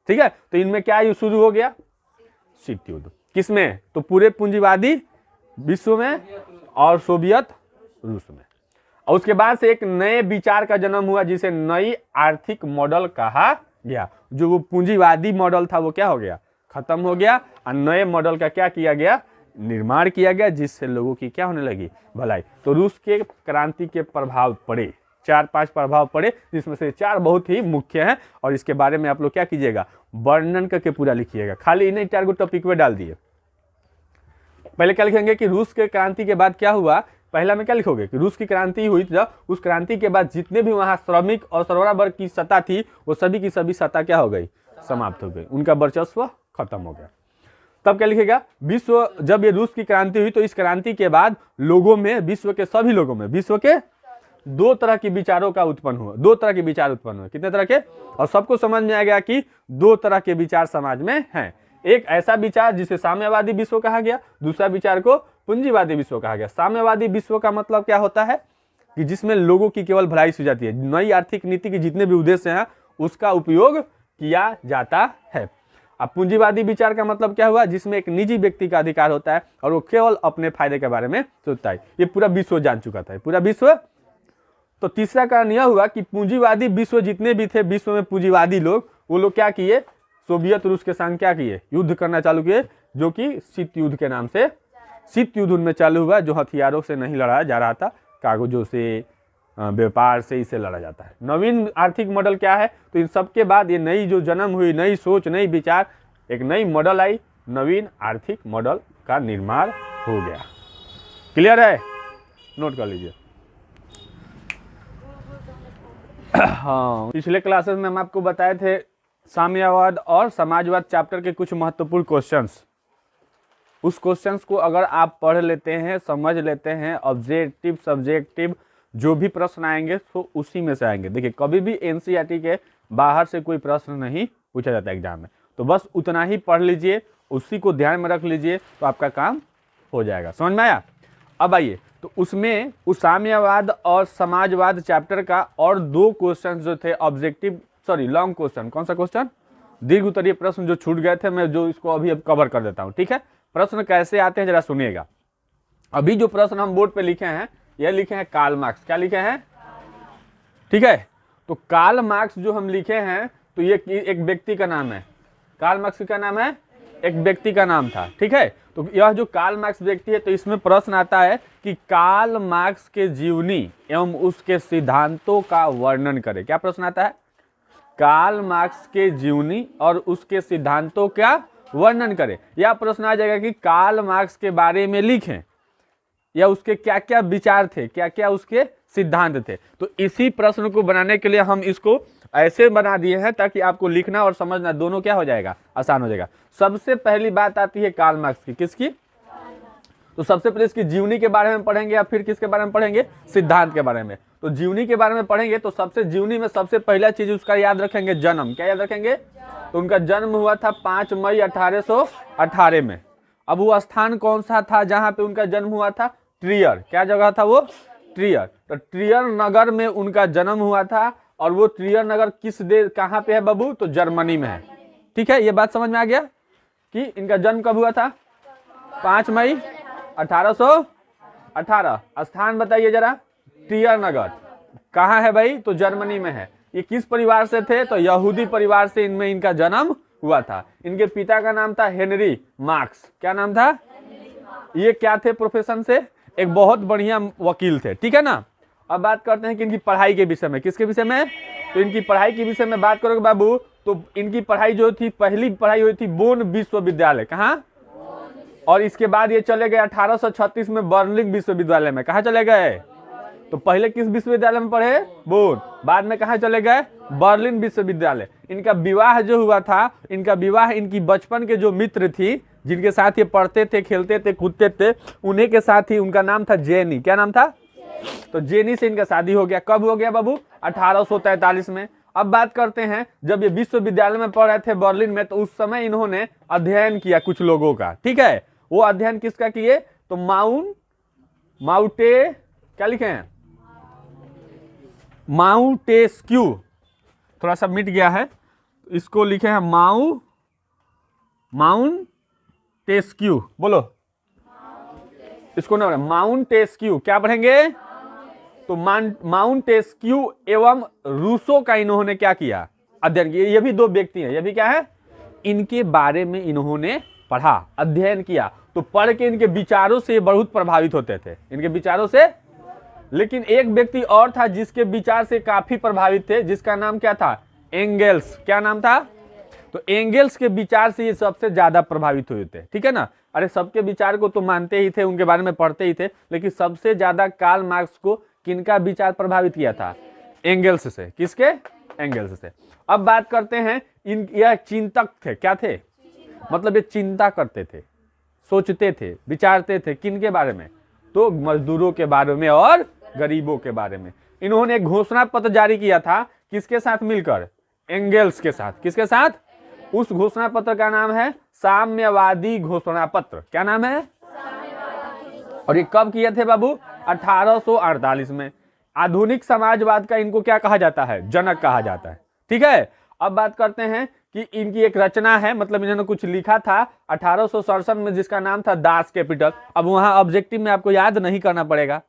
Speaker 2: ठीक है। तो इनमें क्या युद्ध शुरू हो गया, शीत युद्ध। किसमें, तो पूरे पूंजीवादी विश्व में और सोवियत रूस में। और उसके बाद से एक नए विचार का जन्म हुआ जिसे नई आर्थिक मॉडल कहा गया। जो वो पूंजीवादी मॉडल था वो क्या हो गया, खत्म हो गया, और नए मॉडल का क्या किया गया, निर्माण किया गया, जिससे लोगों की क्या होने लगी, भलाई। तो रूस के क्रांति के प्रभाव पड़े, 4-5 प्रभाव पड़े, जिसमें से 4 बहुत ही मुख्य हैं, और इसके बारे में आप लोग क्या कीजिएगा, वर्णन करके पूरा लिखिएगा। खाली इन्हीं 4 टॉपिक में डाल दिए। पहले क्या लिखेंगे कि रूस के क्रांति के बाद क्या हुआ, पहला में क्या लिखोगे कि रूस की क्रांति हुई, जब उस क्रांति के बाद जितने भी वहां श्रमिक और सरबराह वर्ग की सत्ता थी, वो सभी की सभी सत्ता क्या हो गई, समाप्त हो गई, उनका वर्चस्व खत्म हो गया। तब क्या लिखेगा, विश्व, जब ये रूस की क्रांति हुई तो इस क्रांति के बाद लोगों में, विश्व के सभी लोगों में, विश्व के 2 तरह के विचारों का उत्पन्न हुआ, 2 तरह के विचार उत्पन्न हुए। कितने तरह के, और सबको समझ में आ गया कि 2 तरह के विचार समाज में हैं। एक ऐसा विचार जिसे साम्यवादी विश्व कहा गया, दूसरा विचार को पूंजीवादी विश्व कहा गया। साम्यवादी विश्व का मतलब क्या होता है कि जिसमें लोगों की केवल भलाई हो जाती है, नई आर्थिक नीति के जितने भी उद्देश्य हैं उसका उपयोग किया जाता है। अब पूंजीवादी विचार का मतलब क्या हुआ, जिसमें एक निजी व्यक्ति का अधिकार होता है और वो केवल अपने फायदे के बारे में सोचता है। ये पूरा विश्व जान चुका था, पूरा विश्व। तो तीसरा कारण यह हुआ कि पूंजीवादी विश्व जितने भी थे, विश्व में पूंजीवादी लोग, वो लोग क्या किए, सोवियत रूस के संग क्या किए, युद्ध करना चालू किए, जो कि शीत युद्ध के नाम से, शीत युद्ध उनमें चालू हुआ, जो हथियारों से नहीं लड़ा जा रहा था, कागजों से, व्यापार से, इसे लड़ा जाता है। नवीन आर्थिक मॉडल क्या है, तो इन सब के बाद ये नई जो जन्म हुई, नई सोच, नई विचार, एक नई मॉडल आई, नवीन आर्थिक मॉडल का निर्माण हो गया। क्लियर है, नोट कर लीजिए। हाँ, पिछले क्लासेस में हम आपको बताए थे साम्यवाद और समाजवाद चैप्टर के कुछ महत्वपूर्ण क्वेश्चंस। उस क्वेश्चंस को अगर आप पढ़ लेते हैं, समझ लेते हैं, ऑब्जेक्टिव, सब्जेक्टिव जो भी प्रश्न आएंगे तो उसी में से आएंगे। देखिए, कभी भी एनसीईआरटी के बाहर से कोई प्रश्न नहीं पूछा जाता एग्जाम में, तो बस उतना ही पढ़ लीजिए, उसी को ध्यान में रख लीजिए, तो आपका काम हो जाएगा। समझ में आया। अब आइए, तो उसमें उस साम्यवाद और समाजवाद चैप्टर का और 2 क्वेश्चन जो थे ऑब्जेक्टिव, लॉन्ग क्वेश्चन, कौन सा क्वेश्चन, दीर्घ उत्तरीय प्रश्न जो छूट गए थे, मैं जो इसको अभी अब कवर कर देता हूँ। ठीक है, प्रश्न कैसे आते हैं जरा सुनिएगा। अभी जो प्रश्न हम बोर्ड पे लिखे हैं, यह लिखे हैं कार्ल मार्क्स। क्या लिखे हैं, ठीक है। तो कार्ल मार्क्स जो हम लिखे हैं, तो ये एक व्यक्ति का नाम है। कार्ल मार्क्स का नाम है, एक व्यक्ति का नाम था। ठीक है, तो यह जो कार्ल मार्क्स व्यक्ति है, तो इसमें प्रश्न आता है कि कार्ल मार्क्स के जीवनी एवं उसके सिद्धांतों का वर्णन करें। क्या प्रश्न आता है, कार्ल मार्क्स के जीवनी और उसके सिद्धांतों का वर्णन करें। या प्रश्न आ जाएगा कि कार्ल मार्क्स के बारे में लिखें, या उसके क्या क्या विचार थे, क्या क्या उसके सिद्धांत थे। तो इसी प्रश्न को बनाने के लिए हम इसको ऐसे बना दिए हैं ताकि आपको लिखना और समझना दोनों क्या हो जाएगा, आसान हो जाएगा। सबसे पहली बात आती है कार्ल मार्क्स की, किसकी? तो सबसे पहले इसकी जीवनी के बारे में पढ़ेंगे या फिर किसके बारे में पढ़ेंगे? सिद्धांत के बारे में। तो जीवनी के बारे में पढ़ेंगे तो सबसे जीवनी में सबसे पहला चीज उसका याद रखेंगे, जन्म। क्या याद रखेंगे? तो उनका जन्म हुआ था 5 मई 1818 में। अब वो स्थान कौन सा था जहां पे उनका जन्म हुआ था? ट्रियर। क्या जगह था वो? ट्रियर। तो ट्रियर नगर में उनका जन्म हुआ था। और वो ट्रियर नगर किस देश, कहाँ पे है बाबू? तो जर्मनी में है। ठीक है, ये बात समझ में आ गया कि इनका जन्म कब हुआ था? 5 मई 1818। स्थान बताइए जरा। ट्रियर नगर कहाँ है भाई? तो जर्मनी में है। ये किस परिवार से थे? तो यहूदी परिवार से इनमें इनका जन्म हुआ था। इनके पिता का नाम था हेनरी मार्क्स। क्या नाम था? ये क्या थे प्रोफेशन से? एक बहुत बढ़िया वकील थे। ठीक है ना। अब बात करते हैं कि इनकी पढ़ाई के विषय में। किसके विषय में? तो इनकी पढ़ाई के विषय में बात करोगे बाबू तो इनकी पढ़ाई जो थी, पहली पढ़ाई हुई थी बोन विश्वविद्यालय। कहाँ? और इसके बाद ये चले गए 1836 में बर्लिन विश्वविद्यालय में। कहाँ चले गए? तो पहले किस विश्वविद्यालय में पढ़े? बोन। बाद में कहाँ चले गए? बर्लिन विश्वविद्यालय। इनका विवाह जो हुआ था, इनका विवाह इनकी बचपन के जो मित्र थी, जिनके साथ ये पढ़ते थे, खेलते थे, कूदते थे, उन्हीं के साथ ही। उनका नाम था जेनी। क्या नाम था? तो जेनी से इनका शादी हो गया। कब हो गया बाबू? 1843 में। अब बात करते हैं जब ये विश्वविद्यालय में पढ़ रहे थे बर्लिन में, तो उस समय इन्होंने अध्ययन किया कुछ लोगों का। ठीक है, वो अध्ययन किसका किए? तो माउंटे क्या लिखे हैं? माउंटेस्क्यू। थोड़ा सा मिट गया है, इसको लिखे हैं माउंटेस्क्यू। बोलो इसको ना, माउंटेस्क्यू। क्या पढ़ेंगे? तो माउंटेस्क्यू एवं रूसो का इन्होंने क्या किया? अध्ययन किया। ये भी दो व्यक्ति हैं। ये भी क्या है? इनके बारे में इन्होंने पढ़ा, अध्ययन किया। तो पढ़ के इनके विचारों से बहुत प्रभावित होते थे, इनके विचारों से। लेकिन एक व्यक्ति और था जिसके विचार से काफी प्रभावित थे, जिसका नाम क्या था? एंगेल्स। क्या नाम था? तो एंगेल्स के विचार से ये सबसे ज्यादा प्रभावित हुए थे। ठीक है ना। अरे सबके विचार को तो मानते ही थे, उनके बारे में पढ़ते ही थे, लेकिन सबसे ज्यादा कार्ल मार्क्स को किनका विचार प्रभावित किया था? एंगेल्स से। किसके? एंगेल्स से। अब बात करते हैं, यह चिंतक थे। क्या थे? मतलब ये चिंता करते थे, सोचते थे, विचारते थे। किनके बारे में? तो मजदूरों के बारे में और गरीबों के बारे में। इन्होंने एक घोषणा पत्र जारी किया था। किसके साथ मिलकर? एंगेल्स के साथ। किसके साथ? उस घोषणा पत्र का नाम है साम्यवादी घोषणा पत्र। क्या नाम है? और ये कब किए थे बाबू? 1848 में। आधुनिक समाजवाद का इनको क्या कहा जाता है? जनक कहा जाता है। ठीक है। अब बात करते हैं कि इनकी एक रचना है, मतलब इन्होंने कुछ लिखा था 1867 में, जिसका नाम था दास कैपिटल। अब वहां ऑब्जेक्टिव में आपको याद नहीं करना पड़ेगा,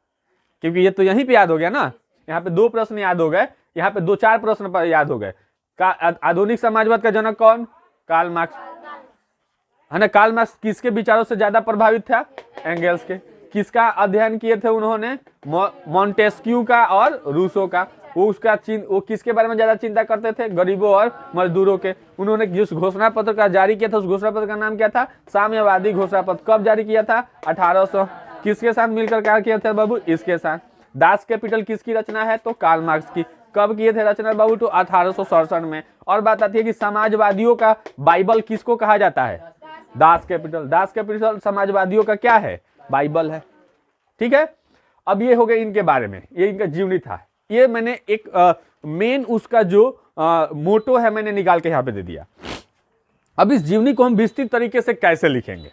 Speaker 2: क्योंकि ये तो यहीं पे याद हो गया ना। यहाँ पे 2 प्रश्न याद हो गए, यहाँ पे 2-4 प्रश्न पर याद हो गए। आधुनिक समाजवाद का जनक कौन? कार्ल मार्क्स है ना। कार्ल मार्क्स किसके विचारों से ज्यादा प्रभावित था? एंगेल्स के। किसका अध्ययन किए थे उन्होंने? मॉन्टेस्क्यू का और रूसो का। वो किसके बारे में ज्यादा चिंता करते थे? गरीबों और मजदूरों के। उन्होंने जिस घोषणा पत्र का जारी किया था, उस घोषणा पत्र का नाम क्या था? साम्यवादी घोषणा पत्र। कब जारी किया था? 1800। किसके साथ मिलकर क्या किया था बाबू? इसके साथ। दास कैपिटल किसकी रचना है? तो कार्ल मार्क्स की। कब किए थे रचना बाबू? तो 1867 में। और बात आती है कि समाजवादियों का बाइबल किसको कहा जाता है? Das Kapital. दास कैपिटल समाजवादियों का क्या है? बाइबल है। ठीक है। अब ये हो गए इनके बारे में, ये इनका जीवनी था। ये मैंने एक मेन उसका जो मोटो है मैंने निकाल के यहाँ पे दे दिया। अब इस जीवनी को हम विस्तृत तरीके से कैसे लिखेंगे?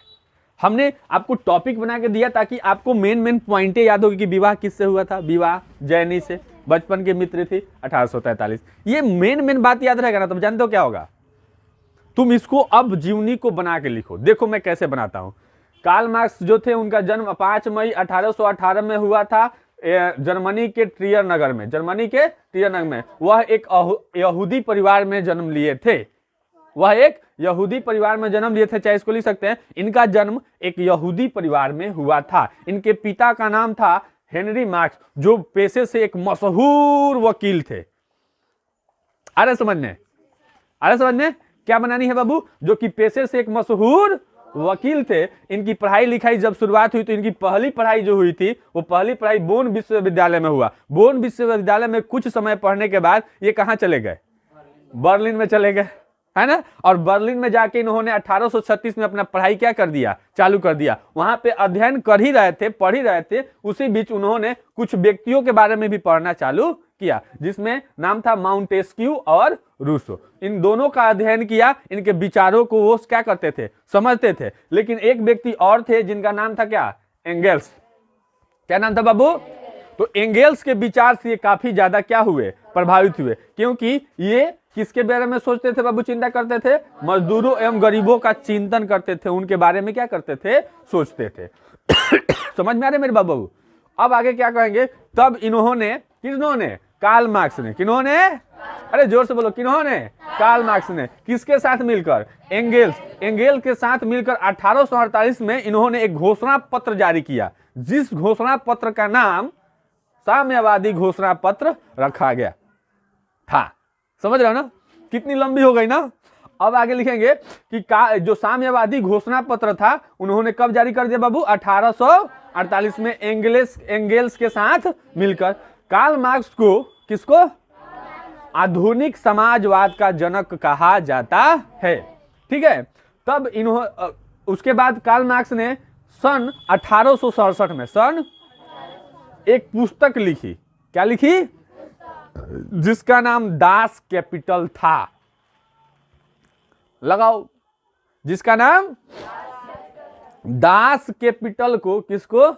Speaker 2: हमने आपको टॉपिक बना के दिया ताकि आपको मेन पॉइंटें याद होगी कि विवाह किससे हुआ था? विवाह जैनी से, बचपन के मित्र थी 1843। ये मेन बात याद रहेगा ना, तब जानते हो क्या होगा? तुम इसको अब जीवनी को बना के लिखो। देखो मैं कैसे बनाता हूं। कार्ल मार्क्स जो थे उनका जन्म 5 मई 1818 में हुआ था जर्मनी के ट्रियर नगर में। जर्मनी के ट्रियर नगर में वह एक यहूदी परिवार में जन्म लिए थे। वह एक यहूदी परिवार में जन्म लिए थे, चाहे इसको लिख सकते हैं। इनका जन्म एक यहूदी परिवार में हुआ था। इनके पिता का नाम था हेनरी मार्क्स, जो पेशे से एक मशहूर वकील थे। आ रहे समझने? क्या बनानी है बाबू? जो कि पेशे से एक मशहूर वकील थे। इनकी पढ़ाई लिखाई जब शुरुआत हुई तो इनकी पहली पढ़ाई जो हुई थी, वो पहली पढ़ाई बोन विश्वविद्यालय में हुआ। बोन विश्वविद्यालय में कुछ समय पढ़ने के बाद ये कहाँ चले गए? बर्लिन में चले गए, है ना। और बर्लिन में जाके इन्होंने 1836 में अपना पढ़ाई क्या कर दिया, चालू कर दिया। वहां पे अध्ययन कर ही रहे थे, पढ़ ही रहे थे, उसी बीच उन्होंने कुछ व्यक्तियों के बारे में भी पढ़ना चालू किया, जिसमें नाम था माउंटेस्क्यू और रूसो। इन दोनों का अध्ययन किया, इनके विचारों को वो क्या करते थे, समझते थे। लेकिन एक व्यक्ति और थे जिनका नाम था क्या, एंगेल्स। क्या नाम था बाबू? तो एंगेल्स के विचार से ये काफी ज्यादा क्या हुए, प्रभावित हुए, क्योंकि ये किसके बारे में सोचते थे बाबू, चिंता करते थे, मजदूरों एवं गरीबों का चिंतन करते थे, उनके बारे में क्या करते थे, सोचते थे। समझ में आ रहे मेरे बाबू? अब आगे क्या कहेंगे, तब इन्होंने, किन्होंने, कार्ल मार्क्स ने, किन्होंने, अरे जोर से बोलो, किन्होंने, कार्ल मार्क्स ने, किसके साथ मिलकर, एंगेल्स के साथ मिलकर 1848 में इन्होंने एक घोषणा पत्र जारी किया, जिस घोषणा पत्र का नाम साम्यवादी घोषणा पत्र रखा गया था। समझ रहे हो ना, कितनी लंबी हो गई ना। अब आगे लिखेंगे कि जो साम्यवादी घोषणा पत्र था उन्होंने कब जारी कर दिया बाबू, 1848 में एंगेल्स के साथ मिलकर। कार्ल मार्क्स को, किसको, आधुनिक समाजवाद का जनक कहा जाता है, ठीक है। तब उसके बाद कार्ल मार्क्स ने सन 1867 में एक पुस्तक लिखी, क्या लिखी, जिसका नाम दास कैपिटल था। लगाओ, जिसका नाम दास कैपिटल को, किसको,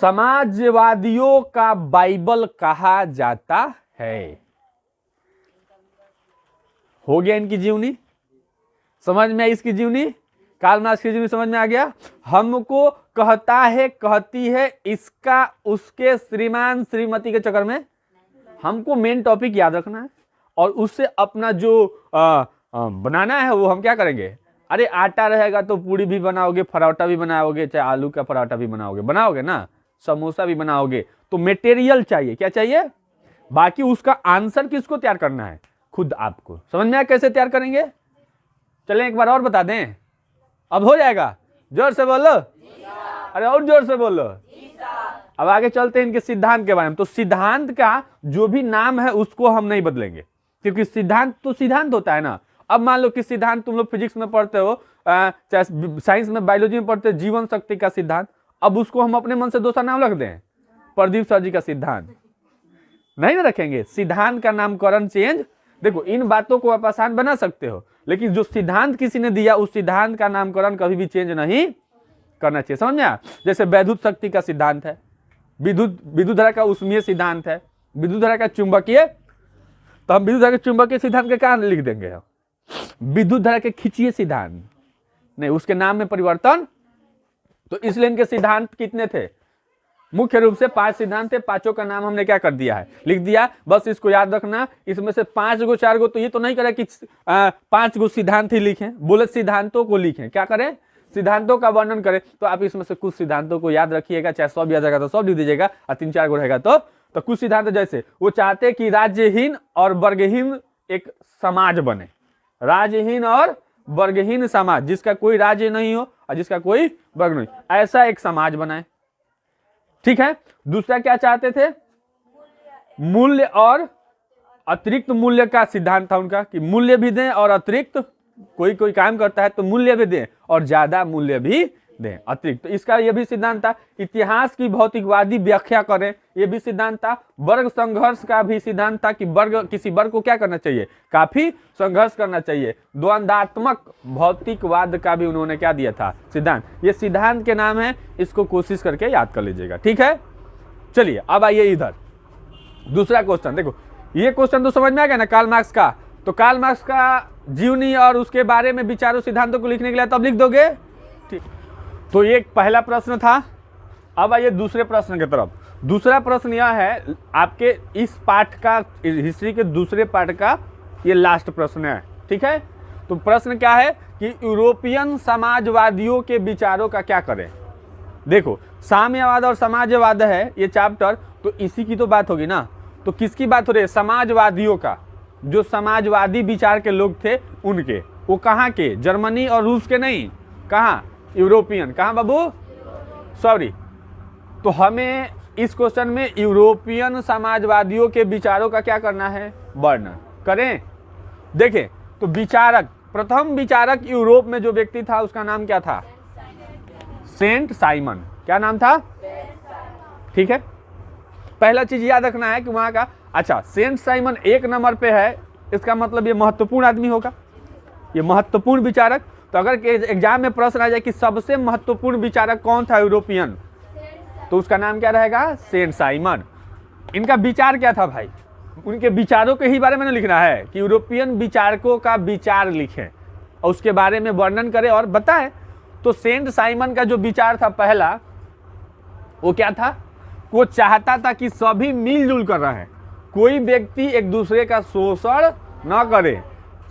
Speaker 2: समाजवादियों का बाइबल कहा जाता है। हो गया इनकी जीवनी, समझ में आई इसकी जीवनी, कार्ल मार्क्स की जीवनी समझ में आ गया। हमको कहता है, कहती है, इसका उसके श्रीमान श्रीमती के चक्कर में हमको मेन टॉपिक याद रखना है और उससे अपना जो बनाना है वो हम क्या करेंगे। अरे आटा रहेगा तो पूड़ी भी बनाओगे, पराठा भी बनाओगे, चाहे आलू का पराठा भी बनाओगे ना, समोसा भी बनाओगे, तो मटेरियल चाहिए, क्या चाहिए, बाकी उसका आंसर किसको तैयार करना है, खुद आपको। समझ में आया कैसे तैयार करेंगे? चलें एक बार और बता दें, अब हो जाएगा, जोर से बोलो, अरे और जोर से बोलो। अब आगे चलते हैं इनके सिद्धांत के बारे में। तो सिद्धांत का जो भी नाम है उसको हम नहीं बदलेंगे, क्योंकि सिद्धांत तो सिद्धांत होता है ना। अब मान लो कि सिद्धांत तुम लोग फिजिक्स में पढ़ते हो, चाहे साइंस में, बायोलॉजी में पढ़ते हो, जीवन शक्ति का सिद्धांत, अब उसको हम अपने मन से दूसरा नाम रख दें, प्रदीप सर जी का सिद्धांत, नहीं ना रखेंगे। सिद्धांत का नामकरण चेंज, देखो इन बातों को आप आसान बना सकते हो, लेकिन जो सिद्धांत किसी ने दिया उस सिद्धांत का नामकरण कभी भी चेंज नहीं करना चाहिए। समझ में आया? जैसे वैद्युत शक्ति का सिद्धांत है, विद्युत धारा का उष्मीय सिद्धांत है, विद्युत धारा का चुंबकीय, तो हम विद्युत धारा के चुंबकीय सिद्धांत के कारण लिख देंगे हम विद्युत धारा के खींचीय सिद्धांत नहीं, उसके नाम में परिवर्तन। तो इसलिए इनके सिद्धांत कितने थे, मुख्य रूप से 5 सिद्धांत थे, पांचों का नाम हमने क्या कर दिया है, लिख दिया। बस इसको याद रखना, इसमें से 5 गो 4 गो, तो ये तो नहीं करे कि 5 गो सिद्धांत ही लिखें, बोले सिद्धांतों को लिखें, क्या करें, सिद्धांतों का वर्णन करें। तो आप इसमें से कुछ सिद्धांतों को याद रखिएगा, चाहे 100 भी आ जाएगा तो 100 लिख दीजिएगा, और 3-4 गो रहेगा तो कुछ सिद्धांत जैसे वो चाहते कि राज्यहीन और वर्गहीन एक समाज बने, राज्यहीन और वर्गहीन समाज, जिसका कोई राज्य नहीं हो और जिसका कोई वर्ग नहीं, ऐसा एक समाज बनाए, ठीक है। दूसरा क्या चाहते थे, मूल्य और अतिरिक्त मूल्य का सिद्धांत था उनका, कि मूल्य भी दें और अतिरिक्त, कोई काम करता है तो मूल्य भी दें और ज्यादा मूल्य भी दें, अतिरिक्त। तो इसका यह भी सिद्धांत था। इतिहास की भौतिकवादी व्याख्या करें, यह भी सिद्धांत था। वर्ग संघर्ष का भी सिद्धांत था कि किसी वर्ग को क्या करना चाहिए, काफी संघर्ष करना चाहिए। द्वंद्वात्मक भौतिकवाद का भी उन्होंने क्या दिया था, सिद्धांत। ये सिद्धांत के नाम है, इसको कोशिश करके याद कर लीजिएगा, ठीक है। चलिए अब आइए इधर दूसरा क्वेश्चन। देखो ये क्वेश्चन तो समझ में आ गया ना कार्ल मार्क्स का। तो कार्ल मार्क्स का जीवनी और उसके बारे में विचारों सिद्धांतों को लिखने के लिए तब लिख दोगे, ठीक। तो ये पहला प्रश्न था। अब आइए दूसरे प्रश्न की तरफ। दूसरा प्रश्न यह है, आपके इस पाठ का, हिस्ट्री के दूसरे पाठ का ये लास्ट प्रश्न है, ठीक है। तो प्रश्न क्या है कि यूरोपियन समाजवादियों के विचारों का क्या करें। देखो साम्यवाद और समाजवाद है ये चैप्टर, तो इसी की तो बात होगी ना। तो किसकी बात हो रही है, समाजवादियों का, जो समाजवादी विचार के लोग थे उनके। वो कहाँ के, जर्मनी और रूस के नहीं, कहाँ, यूरोपियन। कहाँ बाबू, सॉरी। तो हमें इस क्वेश्चन में यूरोपियन समाजवादियों के विचारों का क्या करना है, वर्णन करें। देखें तो विचारक, प्रथम विचारक यूरोप में जो व्यक्ति था उसका नाम क्या था? Saint Simon. क्या नाम था? ठीक है, पहला चीज याद रखना है कि वहां का, अच्छा सेंट साइमन 1 नंबर पे है, इसका मतलब ये महत्वपूर्ण आदमी होगा, ये महत्वपूर्ण विचारक। तो अगर एग्जाम में प्रश्न आ जाए कि सबसे महत्वपूर्ण विचारक कौन था यूरोपियन, तो उसका नाम क्या रहेगा? Saint Simon. इनका विचार क्या था भाई? उनके विचारों के ही बारे में लिखना है कि यूरोपियन विचारकों का विचार लिखें और उसके बारे में वर्णन करें और बताएं। तो सेंट साइमन का जो विचार था पहला, वो क्या था? वो चाहता था कि सभी मिलजुल कर रहें, कोई व्यक्ति एक दूसरे का शोषण ना करे,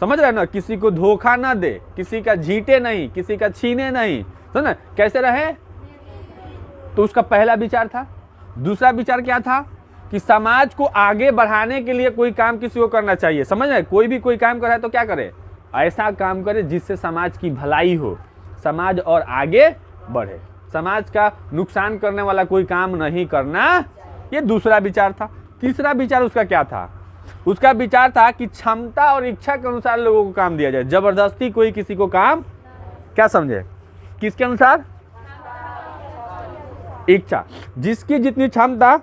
Speaker 2: समझ रहे ना, किसी को धोखा ना दे, किसी का झीटे नहीं, किसी का छीने नहीं, समझ ना, कैसे रहे। तो उसका पहला विचार था। दूसरा विचार क्या था? कि समाज को आगे बढ़ाने के लिए कोई काम किसी को करना चाहिए, समझ रहे, कोई भी कोई काम कर रहा है तो क्या करे? ऐसा काम करे जिससे समाज की भलाई हो, समाज और आगे बढ़े, समाज का नुकसान करने वाला कोई काम नहीं करना, ये दूसरा विचार था। तीसरा विचार उसका क्या था? उसका विचार था कि क्षमता और इच्छा के अनुसार लोगों को काम दिया जाए, जबरदस्ती कोई किसी को काम, क्या समझे, किसके अनुसार? इच्छा, जिसकी जितनी क्षमता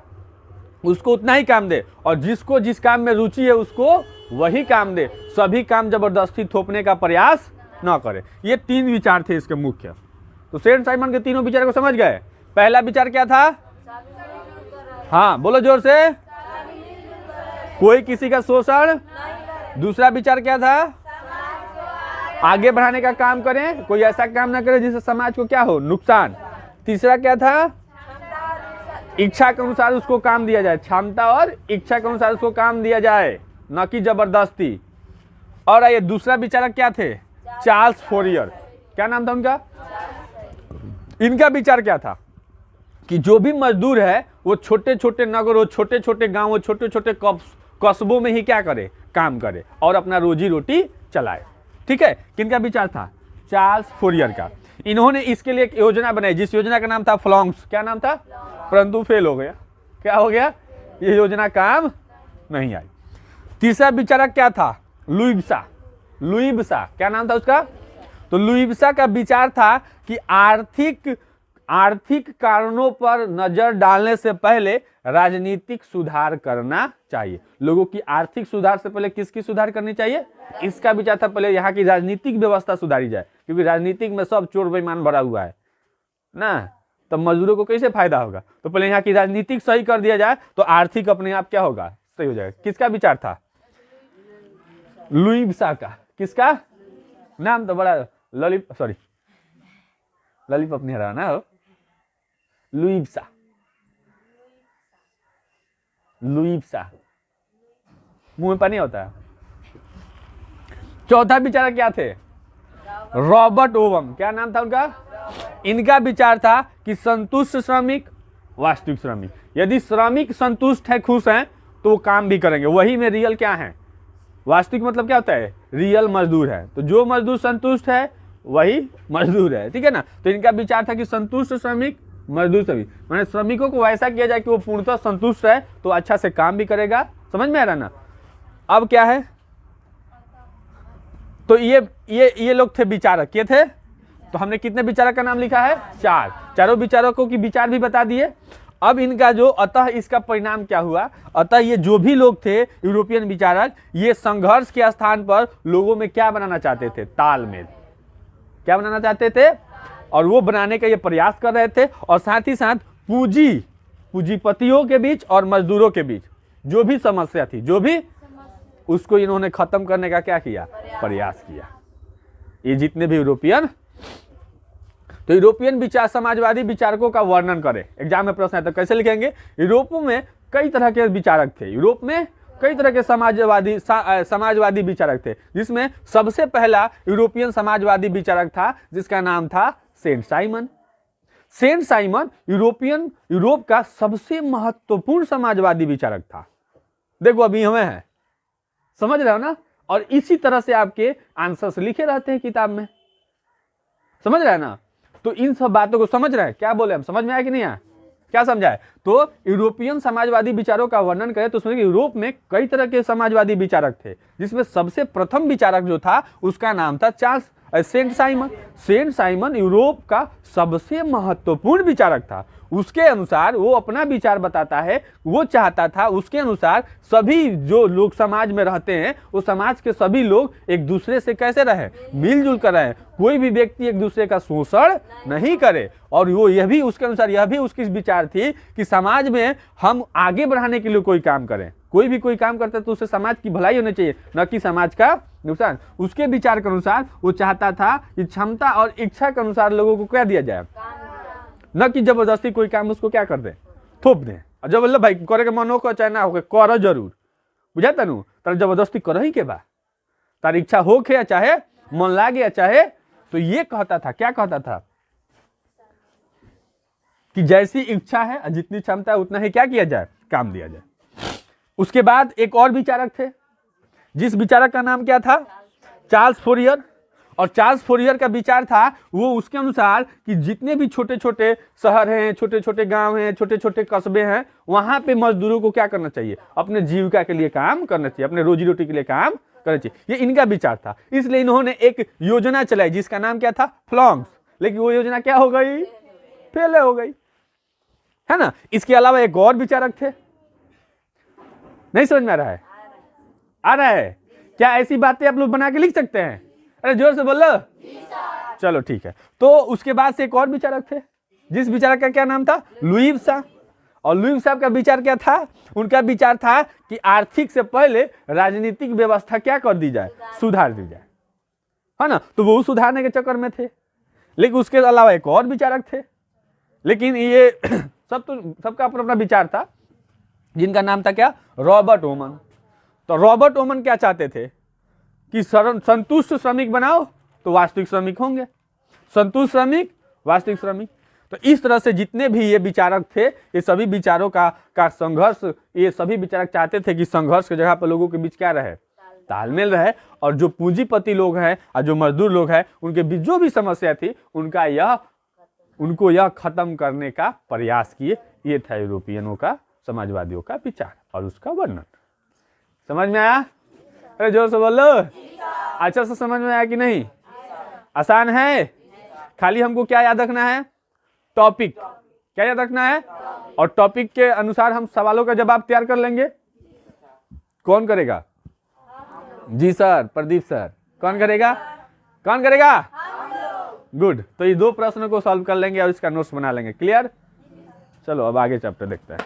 Speaker 2: उसको उतना ही काम दे, और जिसको जिस काम में रुचि है उसको वही काम दे, सभी काम जबरदस्ती थोपने का प्रयास ना करे। ये 3 विचार थे इसके मुख्य। तो सेंट साइमन के तीनों विचार को समझ गए। पहला विचार क्या था? हाँ बोलो जोर से, कोई किसी का शोषण। दूसरा विचार क्या था? आगे बढ़ाने का काम करें, कोई ऐसा काम ना करे जिससे समाज को क्या हो, नुकसान। तीसरा क्या था? इच्छा के अनुसार उसको काम दिया जाए, क्षमता और इच्छा के अनुसार उसको काम दिया जाए, न कि जबरदस्ती। और ये दूसरा विचारक क्या थे? Charles Fourier. क्या नाम था उनका? इनका विचार क्या था? कि जो भी मजदूर है वो छोटे छोटे नगरों, छोटे छोटे गांवों, छोटे छोटे कस्बों में ही क्या करे, काम करे और अपना रोजी रोटी चलाए। ठीक है, किनका विचार था? चार्ल्स फोरियर का। इन्होंने इसके लिए एक योजना बनाई, जिस योजना का नाम था फ्लॉन्क्स। क्या नाम था? परंतु फेल हो गया। क्या हो गया? ये योजना काम नहीं आई। तीसरा विचारक क्या था? लुईबिसा। लुईबिसा, क्या नाम था उसका? तो लुईबिसा का विचार था कि आर्थिक कारणों पर नजर डालने से पहले राजनीतिक सुधार करना चाहिए। लोगों की आर्थिक सुधार से पहले किसकी सुधार करनी चाहिए? इसका विचार था पहले यहाँ की राजनीतिक व्यवस्था सुधारी जाए, क्योंकि राजनीतिक में सब चोर बेईमान भरा हुआ है ना, तो मजदूरों को कैसे फायदा होगा? तो पहले यहाँ की राजनीतिक सही कर दिया जाए तो आर्थिक अपने आप क्या होगा, सही हो जाएगा। किसका विचार था? लुईबिसा का। किसका नाम तो बड़ा लॉलीपॉप नहीं रहा ना हो, लुईबिसा। लुईबिसा, मुंह में पानी होता है। चौथा विचारक क्या थे? Robert ovum. क्या नाम था उनका? इनका विचार था कि संतुष्ट श्रमिक वास्तविक श्रमिक। यदि श्रमिक संतुष्ट है, खुश हैं, तो वो काम भी करेंगे। वही में रियल क्या है? वास्तविक मतलब क्या होता है? रियल मजदूर है। तो जो मजदूर संतुष्ट है वही मजदूर है, ठीक है ना। तो इनका विचार था कि संतुष्ट श्रमिक मजदूर सभी, मैंने श्रमिकों को ऐसा किया जाए कि वो पूर्णतः संतुष्ट है, तो अच्छा से काम भी करेगा। समझ में आ रहा ना? अब क्या है, तो ये लोग थे विचारक। ये थे, तो हमने कितने विचारक का नाम लिखा है? 4। चारों विचारकों की विचार भी बता दिए। अब इनका जो, अतः इसका परिणाम क्या हुआ? अतः ये जो भी लोग थे यूरोपियन विचारक, ये संघर्ष के स्थान पर लोगों में क्या बनाना चाहते थे? तालमेल। क्या बनाना चाहते थे? और वो बनाने का ये प्रयास कर रहे थे। और साथ ही साथ पूंजीपतियों के बीच और मजदूरों के बीच जो भी समस्या थी, जो भी, उसको इन्होंने खत्म करने का क्या किया? प्रयास किया। ये जितने भी यूरोपियन, तो यूरोपियन विचार, समाजवादी विचारकों का वर्णन करें। एग्जाम में प्रश्न है तो कैसे लिखेंगे? यूरोप में कई तरह के विचारक थे, यूरोप में कई तरह के समाजवादी विचारक थे, जिसमें सबसे पहला यूरोपियन समाजवादी विचारक था जिसका नाम था Saint Simon. Saint Simon Europe का सबसे महत्वपूर्ण समाजवादी विचारक था। देखो अभी हमें है, समझ रहे हो ना? और इसी तरह से आपके आंसर्स लिखे रहते हैं किताब में, समझ रहे हैं ना? तो इन सब बातों को समझ रहे हैं? क्या बोले हम, समझ में आया कि नहीं आया? क्या समझा है? तो यूरोपियन समाजवादी विचारों का वर्णन करें तो उसमें यूरोप में कई तरह के समाजवादी विचारक थे, जिसमें सबसे प्रथम विचारक जो था उसका नाम था Charles Saint Simon. Saint Simon Europe का सबसे महत्वपूर्ण विचारक था। उसके अनुसार वो अपना विचार बताता है, वो चाहता था उसके अनुसार सभी जो लोग समाज में रहते हैं वो समाज के सभी लोग एक दूसरे से कैसे रहें, मिलजुल कर रहें, कोई भी व्यक्ति एक दूसरे का शोषण नहीं करे। और वो यह भी उसके अनुसार यह भी उसकी विचार थी कि समाज में हम आगे बढ़ाने के लिए कोई काम करें, कोई भी कोई काम करता है तो उससे समाज की भलाई होनी चाहिए, न कि समाज का नुकसान। उसके विचार के अनुसार वो चाहता था कि क्षमता और इच्छा के अनुसार लोगों को क्या दिया जाए, न कि जबरदस्ती कोई काम उसको क्या कर दे, थोप दे। और जब बोल भाई करे के मन हो चाहे ना हो कर जरूर, बुझा तनु तर जबरदस्ती कर ही के बा, तार इच्छा हो के या चाहे मन लागे या चाहे। तो ये कहता था, क्या कहता था कि जैसी इच्छा है जितनी क्षमता है उतना ही क्या किया जाए, काम दिया जाए। उसके बाद एक और विचारक थे, जिस विचारक का नाम क्या था, चार्ल्स फोरियर। और चार्ल्स फोरियर का विचार था वो उसके अनुसार कि जितने भी छोटे छोटे शहर हैं, छोटे छोटे गांव हैं, छोटे छोटे कस्बे हैं, वहां पे मजदूरों को क्या करना चाहिए, अपने जीविका के लिए काम करना चाहिए, अपने रोजी रोटी के लिए काम करना चाहिए। ये इनका विचार था। इसलिए इन्होंने एक योजना चलाई जिसका नाम क्या था, फ्लॉन्स। लेकिन वो योजना क्या हो गई, फेल हो गई, है ना। इसके अलावा एक और विचारक थे, नहीं समझ में आ रहा है, आ रहा है क्या? ऐसी बातें आप लोग बना के लिख सकते हैं? अरे जोर से बोलो। चलो ठीक है। तो उसके बाद से एक और विचारक थे, जिस विचारक का क्या नाम था, लुई साहब। और लुई साहब का विचार क्या था, उनका विचार था कि आर्थिक से पहले राजनीतिक व्यवस्था क्या कर दी जाए, सुधार दी जाए, है ना। तो वो सुधारने के चक्कर में थे। लेकिन उसके अलावा एक और विचारक थे, लेकिन ये सबका अपना अपना विचार था, जिनका नाम था क्या, रॉबर्ट ओमन। तो रॉबर्ट ओमन क्या चाहते थे कि संतुष्ट श्रमिक बनाओ तो वास्तविक श्रमिक होंगे, संतुष्ट श्रमिक वास्तविक श्रमिक। तो इस तरह से जितने भी ये विचारक थे, ये सभी विचारों का संघर्ष, ये सभी विचारक चाहते थे कि संघर्ष की जगह पर लोगों के बीच क्या रहे, तालमेल रहे। और जो पूंजीपति लोग हैं और जो मजदूर लोग हैं, उनके बीच जो भी समस्या थी उनको यह खत्म करने का प्रयास किए। ये था यूरोपियनों का, समाजवादियों का विचार और उसका वर्णन। समझ में आया? अरे जोर से बोलो। अच्छा से समझ में आया कि नहीं? आसान है। खाली हमको क्या याद रखना है, टॉपिक। क्या याद रखना है? और टॉपिक के अनुसार हम सवालों का जवाब तैयार कर लेंगे। कौन करेगा? जी सर, प्रदीप सर। कौन करेगा? कौन करेगा? गुड। तो ये 2 प्रश्नों को सॉल्व कर लेंगे और इसका नोट्स बना लेंगे। क्लियर? चलो अब आगे चैप्टर देखते हैं।